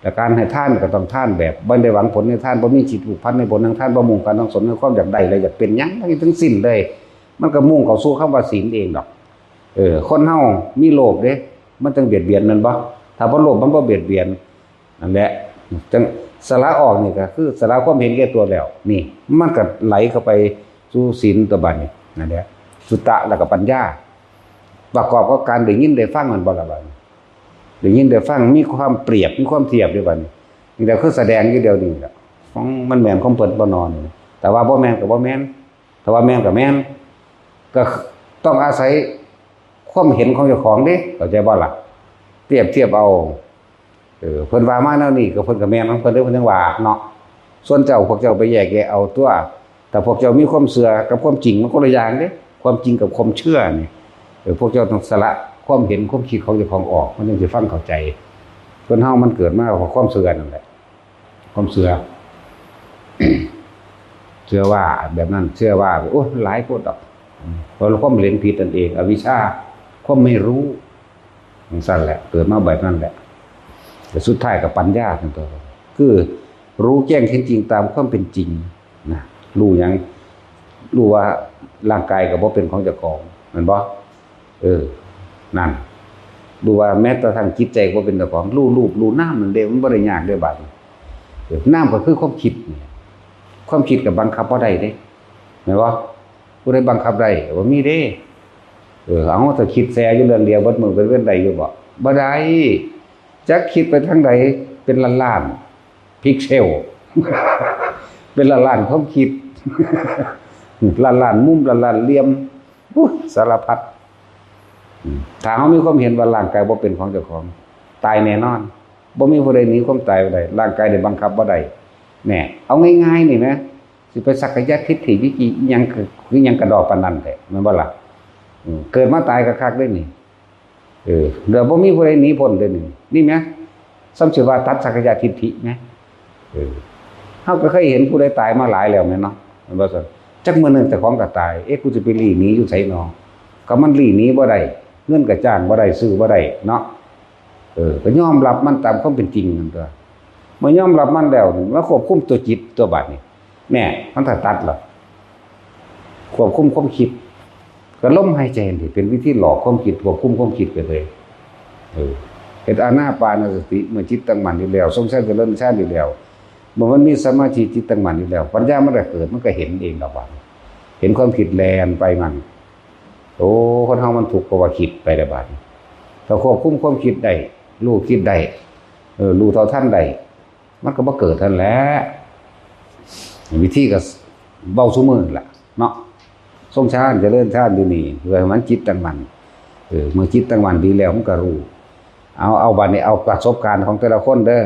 แต่การให้ทานก็ต้องทานแบบบ่ได้หวังผลในทานบ่มีจิตผูกพันในผลทางทานบ่มุ่งการต้องสนในความอยากได้เลยอยากเป็นหยังทั้งสิ้นเลยมันก็มุ่งเข้าสู่คำว่าศีลเองดอกคนเฮามีโลภเด้มันต้องเบียดเบียนนั่นบ่ถ้าบ่โลภมันบ่เบียดเบียนนั่นแหละจังสละออกนี่ก็คือสละความเห็นแก่ตัวแล้วนี่มันก็ไหลเข้าไปสู่ศีลตัวบัดนี้นั่นแหละสุตตะแล้วก็ปัญญาประกอบกับการได้ยินได้ฟังมันบ่ล่ะบัดได้ยินได้ฟังมีความเปรียบมีความเทียบด้วยบัดนี้นี่เดี๋ยวคือแสดงอยู่เดียวนี้ล่ะของมันแม่นของเพิ่นบ่นอนแต่ว่าบ่แม่นก็บ่แม่นแต่ว่าแม่นก็แม่นก็ต้องอาศัยความเห็นของเจ้าของเด้เข้าใจบ่ล่ะเปรียบเทียบเอาเพิ่นว่ามาแนวนี้ก็เพิ่นก็แม่นของเพิ่นเด้อเพิ่นจังว่าเนาะส่วนเจ้าพวกเจ้าไปแยกแยะเอาตัวแต่พวกเจ้ามีความเชื่อกับความจริงมันคนละอย่างเด้ความจริงกับความเชื่อนี่พวกเจ้าต้องสละความเห็นความคิดของเจ้าของออกมันจึงสิฟังเข้าใจคนเฮามันเกิดมาจากความเชื่อนั่นแหละความเชื่อ เชื่อว่าแบบนั้นเชื่อว่าโอ้หลายคนดอกเพราะความเห็นผิดนั่นเองอวิชชาความไม่รู้สั่นแหละเกิดมาแบบนั้นแหละแต่สุดท้ายกับปัญญาทั้งตัวคือรู้แจ้งเห็นจริงตามความเป็นจริงนะรู้หยังรู้ว่าร่างกายก็บ่เป็นของเจ้าของแม่นบ่นั่นรู้ว่าแม้แต่ทางจิตใจก็เป็นเจ้าของรู้รูปรู้นามนั่นเด้มันบ่ได้ยากเด้อบาดนามก็คือความคิดความคิดก็บังคับบ่ได้เด้แม่นบ่ผู้ใดบังคับได้บ่มีเด้เอาถ้าคิดแซ่อยู่เรื่องเดียวเบิดมื้อเป็นเว้นได้อยู่บ่ได้จักคิดไปทางใดเป็นล้านๆพิกเซล เป็นล้านๆความคิด ล้านๆมุมล้านๆเหลี่ยมสารพัดถ้าเฮามีความเห็นว่าร่างกายบ่เป็นของเจ้าของตายแน่นอนบ่มีผู้ใดหนีความตายบ่ได้ร่างกายได้บังคับบ่ได้แน่เอาง่ายๆนี่นะสิไปสักยะทิฏฐิวิจิหยังคือหยังกระดอกปานนั้นแท้แม่นบ่ล่ะเกิดมาตายก็คักได้นี่เดี๋ยวบ่มีผู้ใดหนีพ้นเด้นี่แหมสำชื่อว่าตัดสักยะทิฏฐิแหมเฮาก็เคยเห็นผู้ใดตายมาหลายแล้วแม่นเนาะแม่นบ่ซั่นจักมื้อนึงแต่ของก็ตายกูสิไปหลีหนีอยู่ไสน้อก็มันหลีหนีบ่ได้เงินก็จ้างบ่ได้ซื้อบ่ได้เนาะก็ยอมรับมันตามความเป็นจริงนั่นตัวเมื่อยอมรับมันแล้วมันควบคุมตัวจิตตัวบัดนี่แน่มันถ้าตัดล่ะควบคุมความคิดก็ลมหายใจนี่เป็นวิธีหลอกความคิดควบคุมความคิดไปเลยเฮ็ดอานาปานสติเมื่อจิตตั้งมั่นอยู่แล้วทรงฌานเจริญฌานอยู่แล้วเมื่อมันมีสมาธิจิตตั้งมั่นอยู่แล้วปัญญามันก็เกิดมันก็เห็นเองดอกว่าเห็นความคิดแล่นไปมันโอ้คนเฮามันถูกเพราะว่าคิดไปได้บาดถ้าควบคุมความคิดได้รู้คิดได้รู้เท่าทันได้มันก็บ่เกิดทันแหละวิธีก็เว้าซุมื้อล่ะเนาะทรงฌานเจริญฌานอยู่นี่เพื่อให้มันจิตตั้งมั่นเมื่อจิตตั้งมั่นดีแล้วมันก็รู้เอาบัดนี้เอาประสบการณ์ของแต่ละคนเด้อ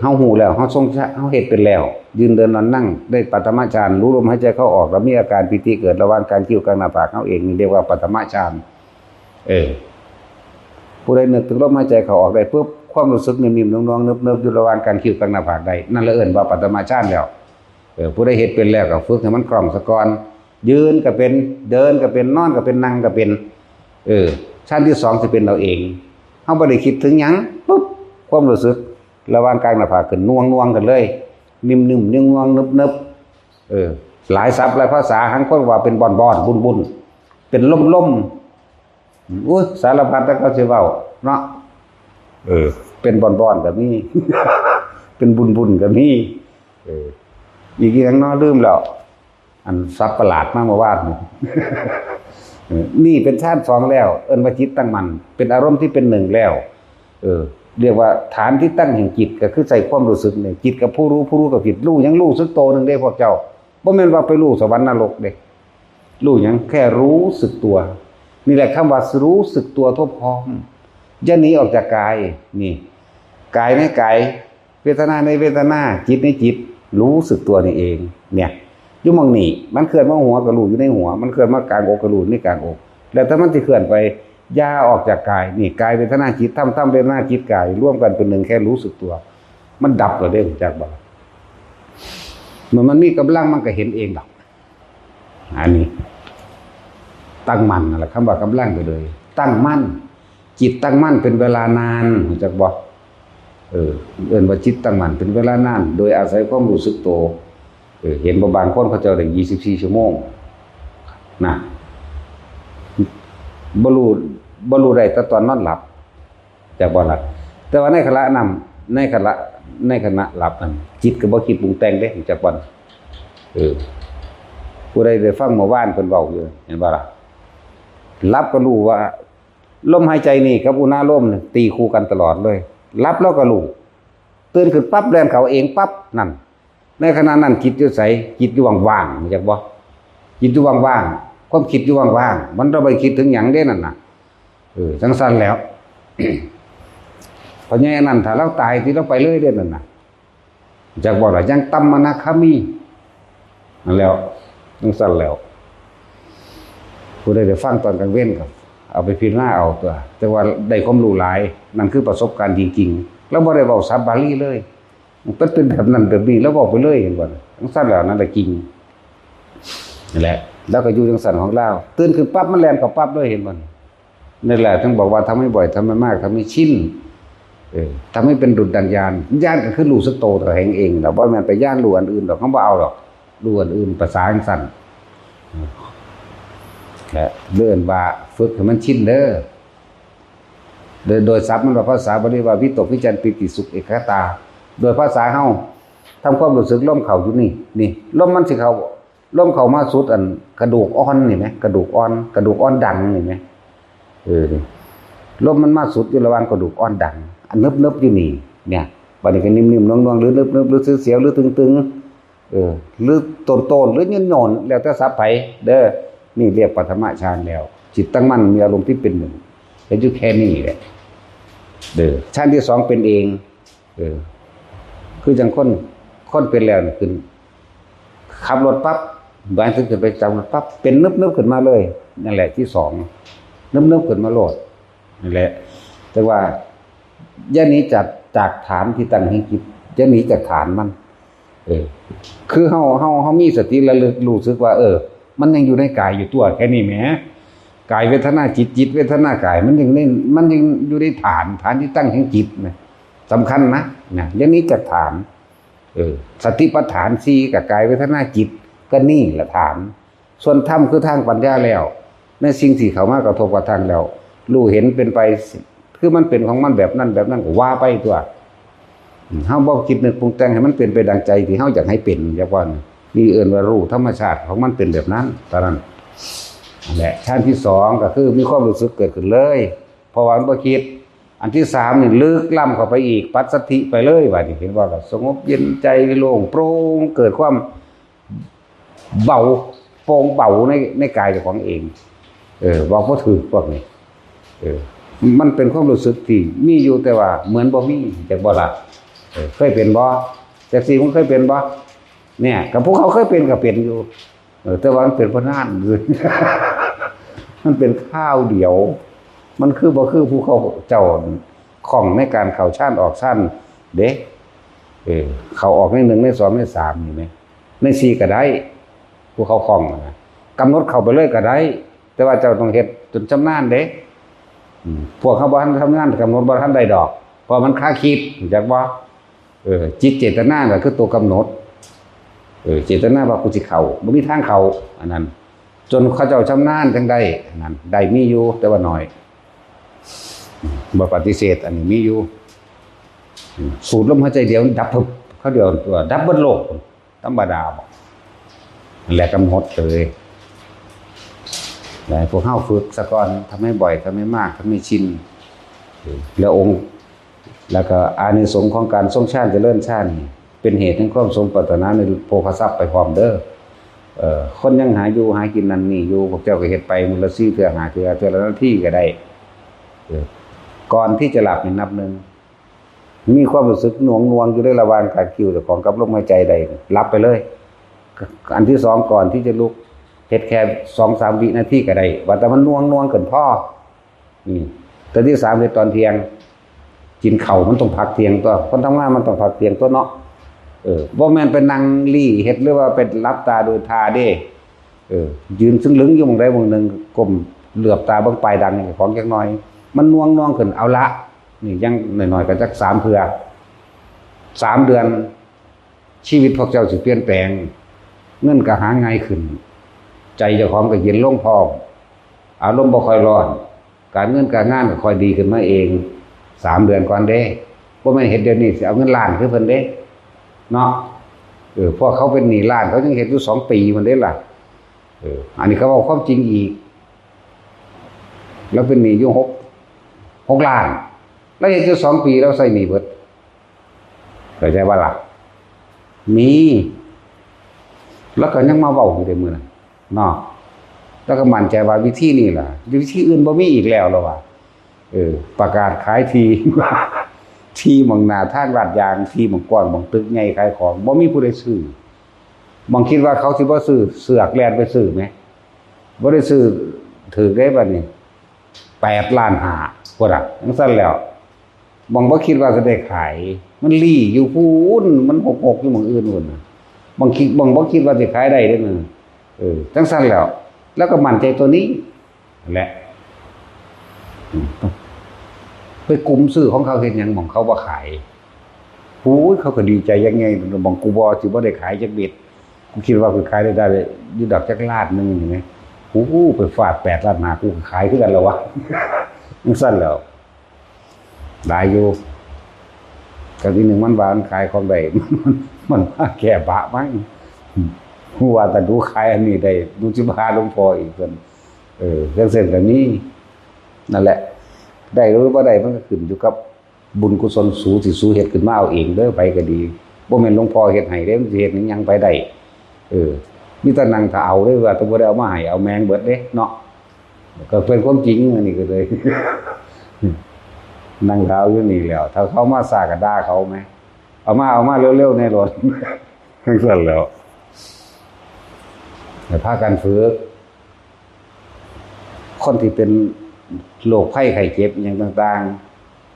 เฮาฮู้แล้วเฮาทรงเฮาเฮ็ดเป็นแล้วยืนเดินนอนนั่งได้ปฐมฌานรู้ลมหายใจเข้าออกแล้วมีอาการปิติเกิดระหว่างการคิ้วกลางหน้าผากเฮาเองนี่เรียกว่าปฐมฌานผู้ใดนึกถึงลมหายใจเข้าออกได้ปุ๊บความรู้สึกนิ่มๆนวลๆเนิบๆอยู่ระหว่างการคิ้วกลางหน้าผากได้นั่นละเอิ้นว่าปฐมฌานแล้วผู้ใดเฮ็ดเป็นแล้วก็ฝึกให้มันคล่องซะก่อนยืนก็เป็นเดินก็เป็นนอนก็เป็นนั่งก็เป็นฌานที่2สิเป็นเราเองเฮาบ่ได้คิดถึงหยังปุ๊บความรู้สึกระหว่างกลางหน้าผากขึ้นน่วงๆกันเลยนิ่มๆน่วงๆนึบๆหลายศัพท์หลายภาษาหังคนว่าเป็นบ่อนๆบุญๆเป็นล่มๆอุ๊ยสารพัดแต่เขาสิเว้าเนาะเป็นบ่อนๆก็มี เป็นบุญๆก็มีอีกอย่างน้อลืมแล้วอันศัพท์ประหลาดมากเมื่อวานนี่เป็นฌาน2แล้วเอิ้นว่าจิตตั้งมั่นเป็นอารมณ์ที่เป็นหนึ่งแล้วเรียกว่าฐานที่ตั้งแห่งจิตก็คือใส่ความรู้สึกนี่จิตกับผู้รู้กับจิตรู้ยังรู้สึกโตนึงเด้พวกเจ้าบ่แม่นว่าไปรู้สวรรค์นรกเด้รู้หยังแค่รู้สึกตัวนี่แหละคำว่ารู้สึกตัวทั่วพร้อมอย่าหนีออกจากกายนี่ กายในกายเวทนาในเวทนาจิตในจิตรู้สึกตัวนี่เองเนี่ยอยู่มองนี่มันเคลื่อนมาหัวกระลูอยู่ในหัวมันเคลื่อนมากลางอกกระลูนี่กลางอกแล้วถ้ามันจะเคลื่อนไปย่าออกจากกายนี่กายเวทนาจิตทำเวทนาจิตกายร่วมกันเป็นหนึ่งแค่รู้สึกตัวมันดับตัวได้จากบ่เมื่อมันมีกำลังมันก็เห็นเองหรอกอันนี้ตั้งมั่นนั่นแหละคำว่ากำลังไปเลยตั้งมั่นจิตตั้งมั่นเป็นเวลานานจากบ่เอิ้นว่าจิตตั้งมั่นเป็นเวลานานโดยอาศัยความรู้สึกตัวเห็นบางคนเขาเจ้าได้24ชั่วโมงนะบ่รู้ได้แต่ตอนนอนหลับจากบ่หลับแต่ว่าในขณะหลับนั่นจิตก็บ่คิดปรุงแต่งเด้จากบ่ผู้ใดได้ฟังเมื่อวานเพิ่นเว้าอยู่เห็นบ่ล่ะหลับก็รู้ว่าลมหายใจนี่กับอุณาโลมนี่ตีคู่กันตลอดเลยหลับแล้วก็รู้ตื่นขึ้นปั๊บแล่นเข้าเองปั๊บนั่นในขณะนั้นจิตอยู่ไสจิตอยู่ว่างๆจักบ่จิตอยู่ว่างๆความคิดอยู่ว่างๆมันบ่ไปคิดถึงหยังเด้นั่นน่ะจังซั่นแล้ว เพราะงั้นนั่นถ้าเราตายที่เราไปเลยเด้นั่นน่ะจักบ่ล่ะยังตัมมนะคามีนั่นแล้วจังซั่นแล้วผู้ใดได้ฟังตอนกลางเว้นครับเอาไปพิจารณาเอาตัวแต่ว่าได้ความรู้หลายนั่นคือประสบการณ์จริงๆแล้วบ่ได้เว้าศัพท์บาลีเลยมันเป็นแบบนั้นแบบนี้แล้วเว้าไปเลยเห็นบ่จังซั่นแล้วนั่นแหละจริงนั่นแหละแล้วก็อยู่จังซั่นของเราตื่นขึ้นปั๊บมันแล่นเข้าปั๊บเลยเห็นบ่นั่นแหละถึงบอกว่าทำให้บ่อยทำให้มากทำให้ชินทำให้เป็นดุจดังยานญาณก็คือรู้สึกโตตัวเองดอกบ่แม่นไปญาณรู้อันอื่นดอกเขาบ่เอาดอกรู้อันอื่นภาษาจังซั่นและเดินว่าฝึกให้มันชินเด้อโดยศัพท์มันว่าภาษาบาลีว่าวิตกวิจารปิติสุขเอกคตาโดยภาษาเฮาทำความรู้สึกลมเข้าอยู่นี่ลมมันสิเข้าลมเข้ามาสุดอันกระดูกอ่อนนี่มั้ยกระดูกอ่อนดังนี่มั้ยลมมันมาสุดอยู่ระหว่างกระดูกอ่อนดังอันนึบๆอยู่นี่เนี่ยบัดนี้ก็นิ่มๆน่วงๆหรือนึบๆหรือเสียวๆหรือตึงๆหรือโตนๆหรือหย่อนๆแล้วแต่ศัพท์ไผเด้อนี่เรียกปฐมฌานแล้วจิตตั้งมั่นมีอารมณ์ที่เป็นหนึ่งเห็นอยู่แค่นี้แหละฌานที่สองเป็นเองคือจังคนเป็นแล้วนี่ขึ้นขับรถปั๊บบ้านถึงขึ้นไปจับรถปั๊บเป็นนึบๆขึ้นมาเลยนั่นแหละที่สองนึบๆขึ้นมาโลดนั่นแหละแต่ว่าอย่าหนีจากฐานที่ตั้งให้จิตอย่าหนีจากฐานมันคือเฮามีสติระลึกรู้สึกว่ามันยังอยู่ในกายอยู่ตัวแค่นี้แหมกายเวทนาจิตเวทนากายมันยังอยู่ในฐานที่ตั้งแห่งจิตนะสำคัญนะอย่างนี้จากฐานสติปัฏฐาน4กับกายเวทนาจิตก็นี่แหละฐานส่วนธรรมคือทางปัญญาแล้วในสิ่งที่เข้ามากระทบกระทั่งแล้วรู้เห็นเป็นไปคือมันเป็นของมันแบบนั้นก็ว่าไปตัวเฮาบ่คิดนึกปรุงแต่งให้มันเป็นไปดังใจที่เฮาอยากให้เป็นจักว่านี่เอิ้นว่ารู้ธรรมชาติของมันเป็นแบบนั้นเท่านั้นนั่นแหละชั้นที่2ก็คือมีความรู้สึกเกิดขึ้นเลยเพราะว่ามันบ่คิดอันที่3นี่ลึกล้ำเข้าไปอีกปัสสัทธิไปเลยว่านี่เห็นว่าก็สงบเย็นใจโล่งโปร่งเกิดความเบาโปร่งเบาในกายเจ้าของเองบอกบ่ถูกพวกนี้มันเป็นความรู้สึกที่มีอยู่แต่ว่าเหมือนบ่มีจักบ่ล่ะเคยเป็นบ่จักสิมันเคยเป็นบ่เนี่ยกับพวกเขาเคยเป็นก็เป็นอยู่แต่ว่ามันเป็นเพราะนานอื่น มันเป็นข้าวเดียวมันคือบ่คือผู้เขาเจ้าของในการเข้าฌานออกฌานเด้เข้าออกใน1ใน2ใน3นี่มั้ยใน4ก็ได้ผู้เขาคล่องนะกำหนดเข้าไปเลยก็ได้แต่ว่าเจ้าต้องเฮ็ดจนชำนาญเด้พวกเขาบ่ทันทำงานกำหนดบ่ทันได้ดอกเพราะมันคาคิดจักบ่จิตเจตนาก็คือตัวกำหนดเจตนาว่ากูสิเข้าบ่มีทางเข้าอันนั้นจนเขาเจ้าชำนาญจังได้อันนั้นได้มีอยู่แต่ว่าน้อยบ่ปฏิเสธอันนี้มีอยู่สูดลมหายใจเดียวดับพึบเขาเดียวตัวดับเบิดโลกธรรมดาบ่นั่นแหละกำหนดเลยพวกเฮาฝึกซะก่อนทำให้บ่อยทำให้มากทำให้ชินแล้วองค์แล้วก็อานิสงส์ของการทรงฌานเจริญฌานเป็นเหตุให้ความสมปรารถนาในโภคทรัพย์ไปพร้อมเด้อคนยังหาอยู่หากินนั่นนี่อยู่พวกเจ้าก็เฮ็ดไปมื้อละ4เทื่อ5เทื่อละนาทีก็ได้ก่อนที่จะหลับนี่นับ1 มีความรู้สึกหน่วงอยู่ในระหว่างการคิวเจ้าของกับลมหายใจใดรับไปเลยอันที่สองก่อนที่จะลุกเฮ็ดแค่2-3 วินาทีก็ได้ว่าแต่มันน่วงเกินพอแต่ที่3เฮ็ดตอนเที่ยงกินข้าวมันต้องพักเที่ยงตัวคนทำงานมันต้องพักเที่ยงตัวเนาะบ่แม่นไปนั่งลี่เฮ็ดหรือว่าเป็นรับตาดูท่าเด้ยืนซึ่งลึงอยู่หม้องใดหม้องหนึงก้มเหลือบตาเบิ่งปลายดังของจักหน่อยมันน่วงขึ้นเอาละนี่ยังน้อยๆก็จัก3เทื่อ3 เดือนชีวิตพวกเจ้าสิเปลี่ยนแปลงเงินก็หาง่ายขึ้นใจเจ้าของก็เย็นลงพร้อมอารมณ์บ่ค่อยร้อนการเงินการงานก็ค่อยดีขึ้นมาเอง3 เดือนก่อนเด้บ่แม่นเฮ็ดเดี๋ยวนี้สิเอาเงินล้านคือเพิ่นเด้เนาะพวกเขาเป็นหนี้ล้านเขายังเฮ็ดอยู่2 ปีมันเด้ล่ะอันนี้เขาเอาความจริงอีกแล้วเป็นหนี้อยู่6 ล้านแล้วเฮ็ดอยู่2 ปีแล้วใช้หนี้เบิดเข้าใจบ่ล่ะมีแล้วก็ยังมาเว้าอยู่ได้มื้อนั้นเนาะแล้วก็มั่นใจว่าวิธีนี้ล่ะวิธีอื่นบ่มีอีกแล้วล่ะว่าประกาศขายที ที่หม่องหน้าทางลาดยางที่หม่องกว้างหม่องตึกใหญ่ขายของบ่มีผู้ใดซื้อบางคิดว่าเขาสิบ่ซื้อเสือกแล่นไปซื้อมั้ยบ่ได้ซื้อถูกได้บัดนี้8 ล้าน5พุ่นน่ะจังซั่นแล้วบางบ่คิดว่าจะได้ขายมันลี่อยู่พูนมัน6อยู่หม่องอื่นพุ่นน่ะบางบ่คิดว่าสิขายได้เด้อจังซั่นแล้วก็มั่นใจตัวนี้แหละไปกลุ่มซื้อของเขาเฮ็ดหยังหม่องเขาบ่ขายโอ้ยเขาก็ดีใจยังไงบางกูบ่สิบ่ได้ขายจักเบ็ดกูคิดว่ากูขายได้อยู่ดอกจักล้านนึงนี่แหมโอ้โหไปฟาด8 ล้าน5กูขายคือกันแล้ววะจังซั่นแล้วได้อยู่ก็ทีนึงมันว่ามันขายของได้มันมาแก้บะมั้งฮู้ว่าแต่ดูขายอันนี้ได้ดูสิพาหลวงพ่ออีกเพิ่นจังซั่นก็มีนั่นแหละได้หรือบ่ได้มันก็ขึ้นอยู่กับบุญกุศลสูสิสูเฮ็ดขึ้นมาเอาเองเด้อไปก็ดีบ่แม่นหลวงพ่อเฮ็ดให้เด้มันสิเฮ็ดหยังไปได้มีแต่นั่งถ้าเอาเด้อว่าต้องบ่ได้เอามาให้เอาแมงเบิดเด้เนาะก็เป็นความจริงอันนี้ก็เลย นั่งเท้าอยู่นี่แล้วถ้าเขามาซาก็ด่าเขามั้ยเอามาเร็วๆในรถจังซั่นแล้วแต่พากันฝึกคนที่เป็นโรคภัยไข้เจ็บอย่างต่าง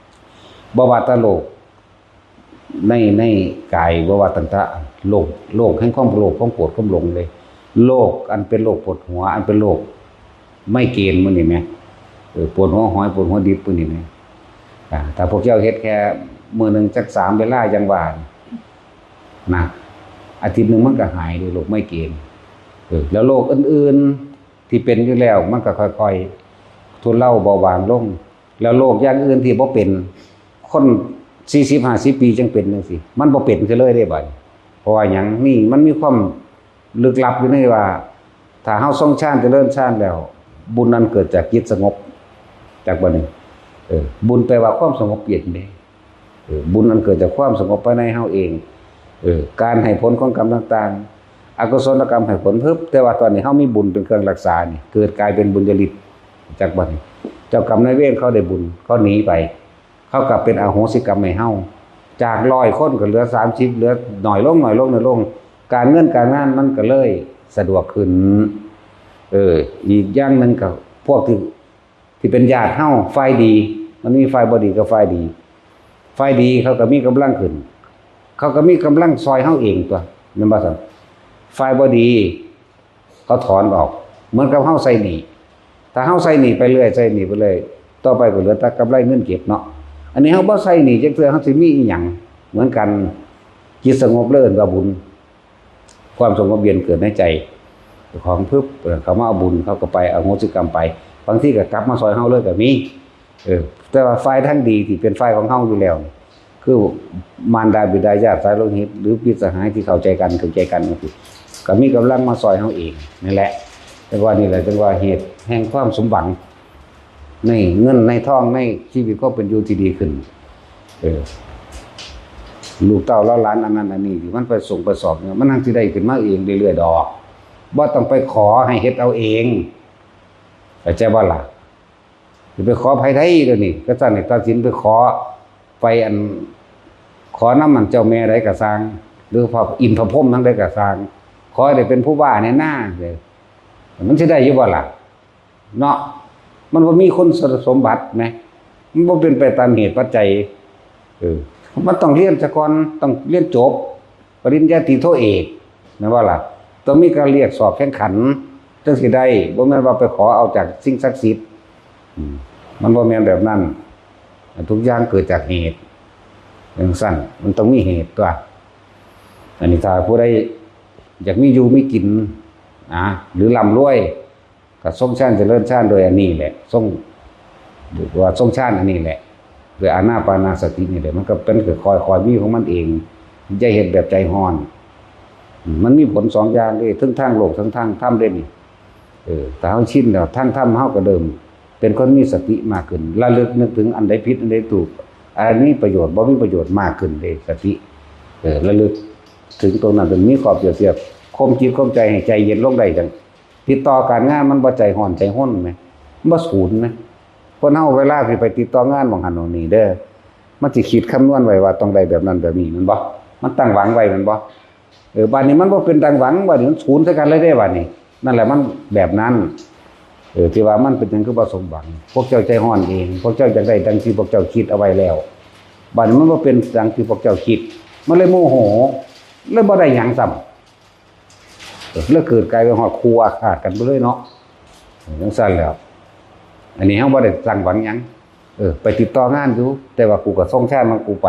ๆบ่ว่าแต่โรคในกายบ่ว่าต่างๆโรคแห่งความโลภความโกรธความหลงเลยโรคอันเป็นโรคปวดหัวอันเป็นโรคไม่เกณฑ์มื้อนี้แหมปวดหัวหอยปวดหัวดิบมื้อนี้แหมถ้าพวกเจ้าเฮ็ดแค่มื้อนึงจัก3 เวลาจังว่านะอาทิตย์นึงมันก็หายด้วยโรคไม่เกณฑ์แล้วโรคอื่นๆที่เป็นอยู่แล้วมันก็ค่อยๆทุเลาเบาบางลงแล้วโรคอย่างอื่นที่บ่เป็นคน40-50 ปีจังเป็นจังซี่มันบ่เป็นซะเลยได้บัดเพราะว่าหยังนี่มันมีความลึกลับอยู่ในว่าถ้าเฮาทรงฌานเจริญฌานแล้วบุญนั้นเกิดจากจิตสงบจากบัดนี้บุญแปลว่าความสงบเย็นเด้บุญนั้นเกิดจากความสงบภายในเฮาเองการให้ผลของกรรมต่างๆอกุศลกรรมให้ผลพึบแต่ว่าตอนนี้เฮามีบุญเป็นเครื่องรักษานี่เกิดกลายเป็นบุญญาฤทธิ์จากบัดนี้เจ้ากรรมนายเวรเขาได้บุญเขาหนีไปเขากลับเป็นอโหสิกรรมให้เฮาจาก100 คนก็เหลือ30เหลือน้อยลงการเงินการงานมันก็เลยสะดวกขึ้นอีกอย่างนึงก็พวกที่เป็นญาติเฮาฝ่ายดีมันมีฝ่ายบ่ดีกับฝ่ายดีฝ่ายดีเขาก็มีกำลังขึ้นเขาก็มีกำลังซอยเฮาเองตัวแม่นบ่ซั่นฝ่ายบ่ดีเขาถอนออกเหมือนกับเฮาใส่หนี้ถ้าเฮาใส่หนี้ไปเรื่อยใส่หนี้ไปเรื่อยต่อไปก็เหลือแต่กำไรเงินเก็บเนาะอันนี้เฮาบ่ใส่หนี้จักเทื่อเฮาสิมีอีหยังเหมือนกันจิตสงบเลิศว่าบุญความสงบเย็นเกิดในใจของพึบเขามาเอาบุญเขาก็ไปเอาโหสิกรรมไปบางทีก็กลับมาซอยเฮาเลยก็มีแต่ว่าฝ่ายทั้งดีที่เป็นฝ่ายของเฮาอยู่แล้วคือมารดาบิดาญาติสายโลหิตหรือพี่สหายที่เข้าใจกันก็มีกำลังมาซอยเฮาเองนั่นแหละแต่ว่านี่แหละจังว่าเหตุแห่งความสมหวังในเงินในทองในชีวิตก็เป็นอยู่ที่ดีขึ้นลูกเต้าหลานอันนั้นอันนี้ที่มันไปส่งไปสอบเนี่ยมันทั้งสิได้ขึ้นมาเองเรื่อยๆดอกบ่ต้องไปขอให้เฮ็ดเอาเองเข้าใจบ่ล่ะสิไปขอไผได้เดี๋ยวนี้ก็ซั่นให้ตัดสินไปขอไปอัน ขอน้ำมันเจ้าแม่ใดก็สร้างหรือพระอินทร์พระพรหมทั้งใดก็สร้างขอให้ได้เป็นผู้ว่าในหน้าเลยมันสิได้อยู่บ่ล่ะเนาะมันบ่มีคุณสมบัติไหมมันบ่เป็นไปตามเหตุปัจจัยมันต้องเรียนซะก่อนต้องเรียนจบปริญญาตรีโทเอกนะว่าล่ะต้องมีการเรียกสอบแข่งขันจังสิได้บ่แม่นว่าไปขอเอาจากสิ่งศักดิ์สิทธิ์มันบ่แม่นแบบนั้นทุกอย่างเกิดจากเหตุอย่างสั้นมันต้องมีเหตุตัวอันนี้ถ้าผู้ใดอยากมีอยู่มีกินหรือร่ำรวยก็ทรงชาติเจริญชาติโดยอันนี้แหละทรงหรือว่าทรงชาติอันนี้แหละโดยอานาปานาสตินี่แหละมันก็เป็นคอยมีของมันเองจะเห็นแบบใจฮ้อนมันมีผล2อย่างเลยทั้งทางโลกทั้งทางธรรมเด้นี่แต่เฮาชินแล้วทางธรรมเฮาก็เดิมเป็นคนมีสติมากขึ้นระลึกนึกถึงอันใดผิดอันใดถูกอันนี้ประโยชน์บ่มีประโยชน์มากขึ้นเลยสติระลึกถึงตรงนั้นเป็นมีขอบเสียบคมจิตคมใจให้ใจเย็นลงได้จังติดต่อการงานมันบ่ใจฮ้อนใจห้นมั้ยบ่สูญมั้ยคนเฮาเวลาสิไปติดต่องานบ่หันโน่นนี่เด้อมันสิคิดคำนวณไว้ว่าต้องได้แบบนั้นแบบนี้มันบ่มันตั้งหวังไว้มันบ่บัดนี้มันบ่เป็นตั้งหวังบัดนี้มันสูญซะกันเลยเด้บัดนี้นั่นแหละมันแบบนั้นที่ว่ามันเป็นจังคือบ่สมหวังพวกเจ้าใจฮ้อนเองพวกเจ้าอยากได้ดังที่พวกเจ้าคิดเอาไว้แล้วบัดนี้มันบ่เป็นดังที่พวกเจ้าคิดมันเลยโมโหเลยบ่ได้หยังซ้ำแล้วเกิดกลายเป็นฮอดครัวขาดกันไปเลยเนาะจังซั่นแล้วอันนี้เฮาบ่ได้ตั้งหวังหยังไปติดต่องานอยู่แต่ว่ากูก็ส่งชาติมันกูไป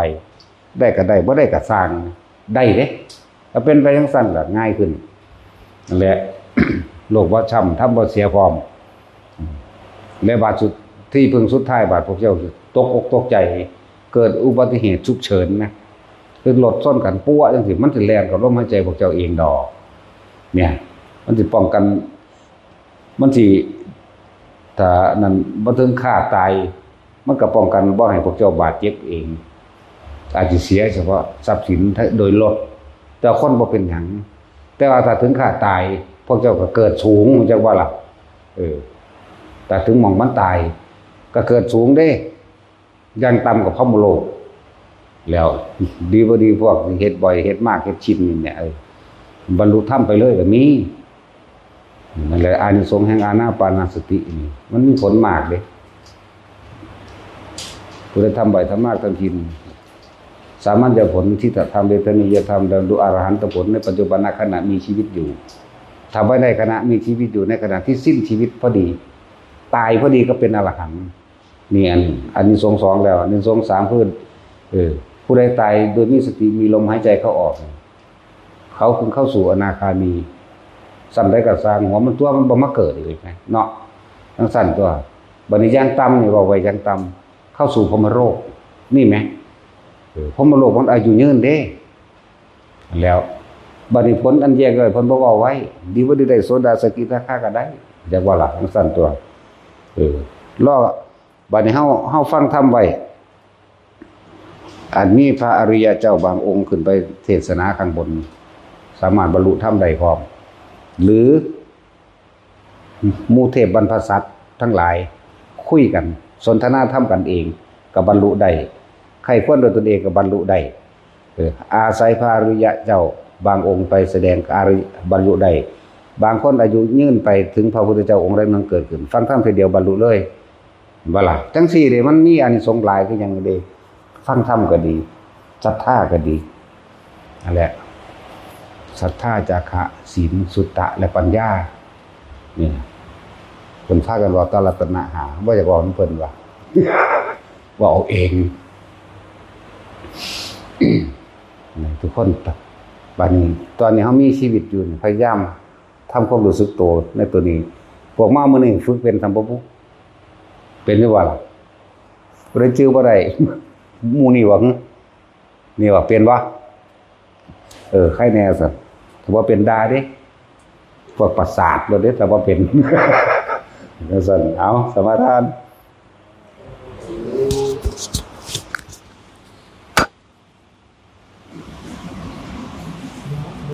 ได้ก็ได้บ่ได้ก็สร้างได้เด้ถ้าเป็นไปจังซั่นก็ง่ายขึ้นนั่นแหละ โลกว่าช้ำทำบ่เสียฟอร์มและบาดสุดที่พึ่งสุดท้ายบาดพวกเจ้าตกอกตกใจเกิดอุบัติเหตุฉุกเฉินนะคือรถชนกันปั้วจังซี่มันสิแล่นกับลมหายใจพวกเจ้าเองดอกเนี่ยมันสิป้องกันมันสิถ้านั้นบ่ถึงฆ่าตายมันก็ป้องกันบ่ให้พวกเจ้าบาดเจ็บเองอาจสิเสียเฉพาะทรัพย์สินโดยรถแต่คนบ่เป็นหยังแต่ว่าถ้าถึงฆ่าตายพวกเจ้าก็เกิดสูงจังว่าล่ะแต่ถึงหม่องมันตายก็เกิดสูงเด้ยังต่ำกว่าพรหมโลกแล้วดีบ่ดีพวกเฮ็ดบ่อยเฮ็ดมากเฮ็ดชินนี่เนี่ยบรรลุธรรมไปเลยก็มีนั่นแหละอานิสงส์แห่งอานาปานสตินี่มันมีผลมากเด้ผู้ใดทำบ่อยทำมากทำชินสามารถจะผลที่จะทำเวทนิยธรรมดูอรหันตผลในปัจจุบันขณะมีชีวิตอยู่ทำไว้ในขณะมีชีวิตอยู่ในขณะที่สิ้นชีวิตพอดีตายพอดีก็เป็นอรหันต์นี่อันนี้สองแล้ว1 2 3พื้นผู้ใดตายโดยมีสติมีลมหายใจเข้าออกเขาคงเข้าสู่อนาคามีสั่นได้กับสร้างหัวมันตัวมันบ่มาเกิดอีกไงเนาะทั้งสั่นตัวบัดนี้ย่างต่ำนี่ว่าไว้ย่างต่ำเข้าสู่พรหมโลกนี่ไหมพรหมโลกมันอายุยืนเด้แล้วบัดนี้ผลอันแยกเลยเพิ่นบ่เว้าไว้ดีบ่ได้โสดาสกิทาคาก็ได้จักว่าล่ะทั้งสั่นตัวล้อบัดนี้เฮาฟังธรรมไว้อันมีพระอริยเจ้าบางองค์ขึ้นไปเทศนาข้างบนสามารถบรรลุธรรมได้พร้อมหรือหมู่เทพบรรพสัตว์ทั้งหลายคุยกันสนทนาธรรมกันเองก็บรรลุได้ใครควรโดยตนเองก็บรรลุได้อาศัยพระอริยเจ้าบางองค์ไปแสดงบรรลุได้บางคนอายุยืนไปถึงพระพุทธเจ้าองค์ใดนั้นเกิดขึ้นฟังธรรมทีเดียวบรรลุเลยว่าล่ะจังซี่เด้มันมีอานิสงส์หลายคือหยังเด้ฟังธรรมก็ดีศรัทธาก็ดีนั่นแหละศรัทธาจาคะศีลสุตตะและปัญญานี่เพิ่นพากันว่าตรัตนะหาบ่อยากบอกเพิ่นว่าว่าเอาเองทุกคนบัดนี้ตอนนี้เฮามีชีวิตอยู่พยายามทำความรู้สึกตัวในตัวนี้พวกมามื้อนี้ฝึกเป็นทำบ่เป็นหรือว่าล่ะบ่ได้จื้อบ่ได้หมู่นี่ว่านี่ว่าเป็นบ่ใครแน่ซะถ้าว่าเป็นดาเด้พวกประสาทบ่เด้แต่ว่าเป็นจังซั่นเอาสมาทาน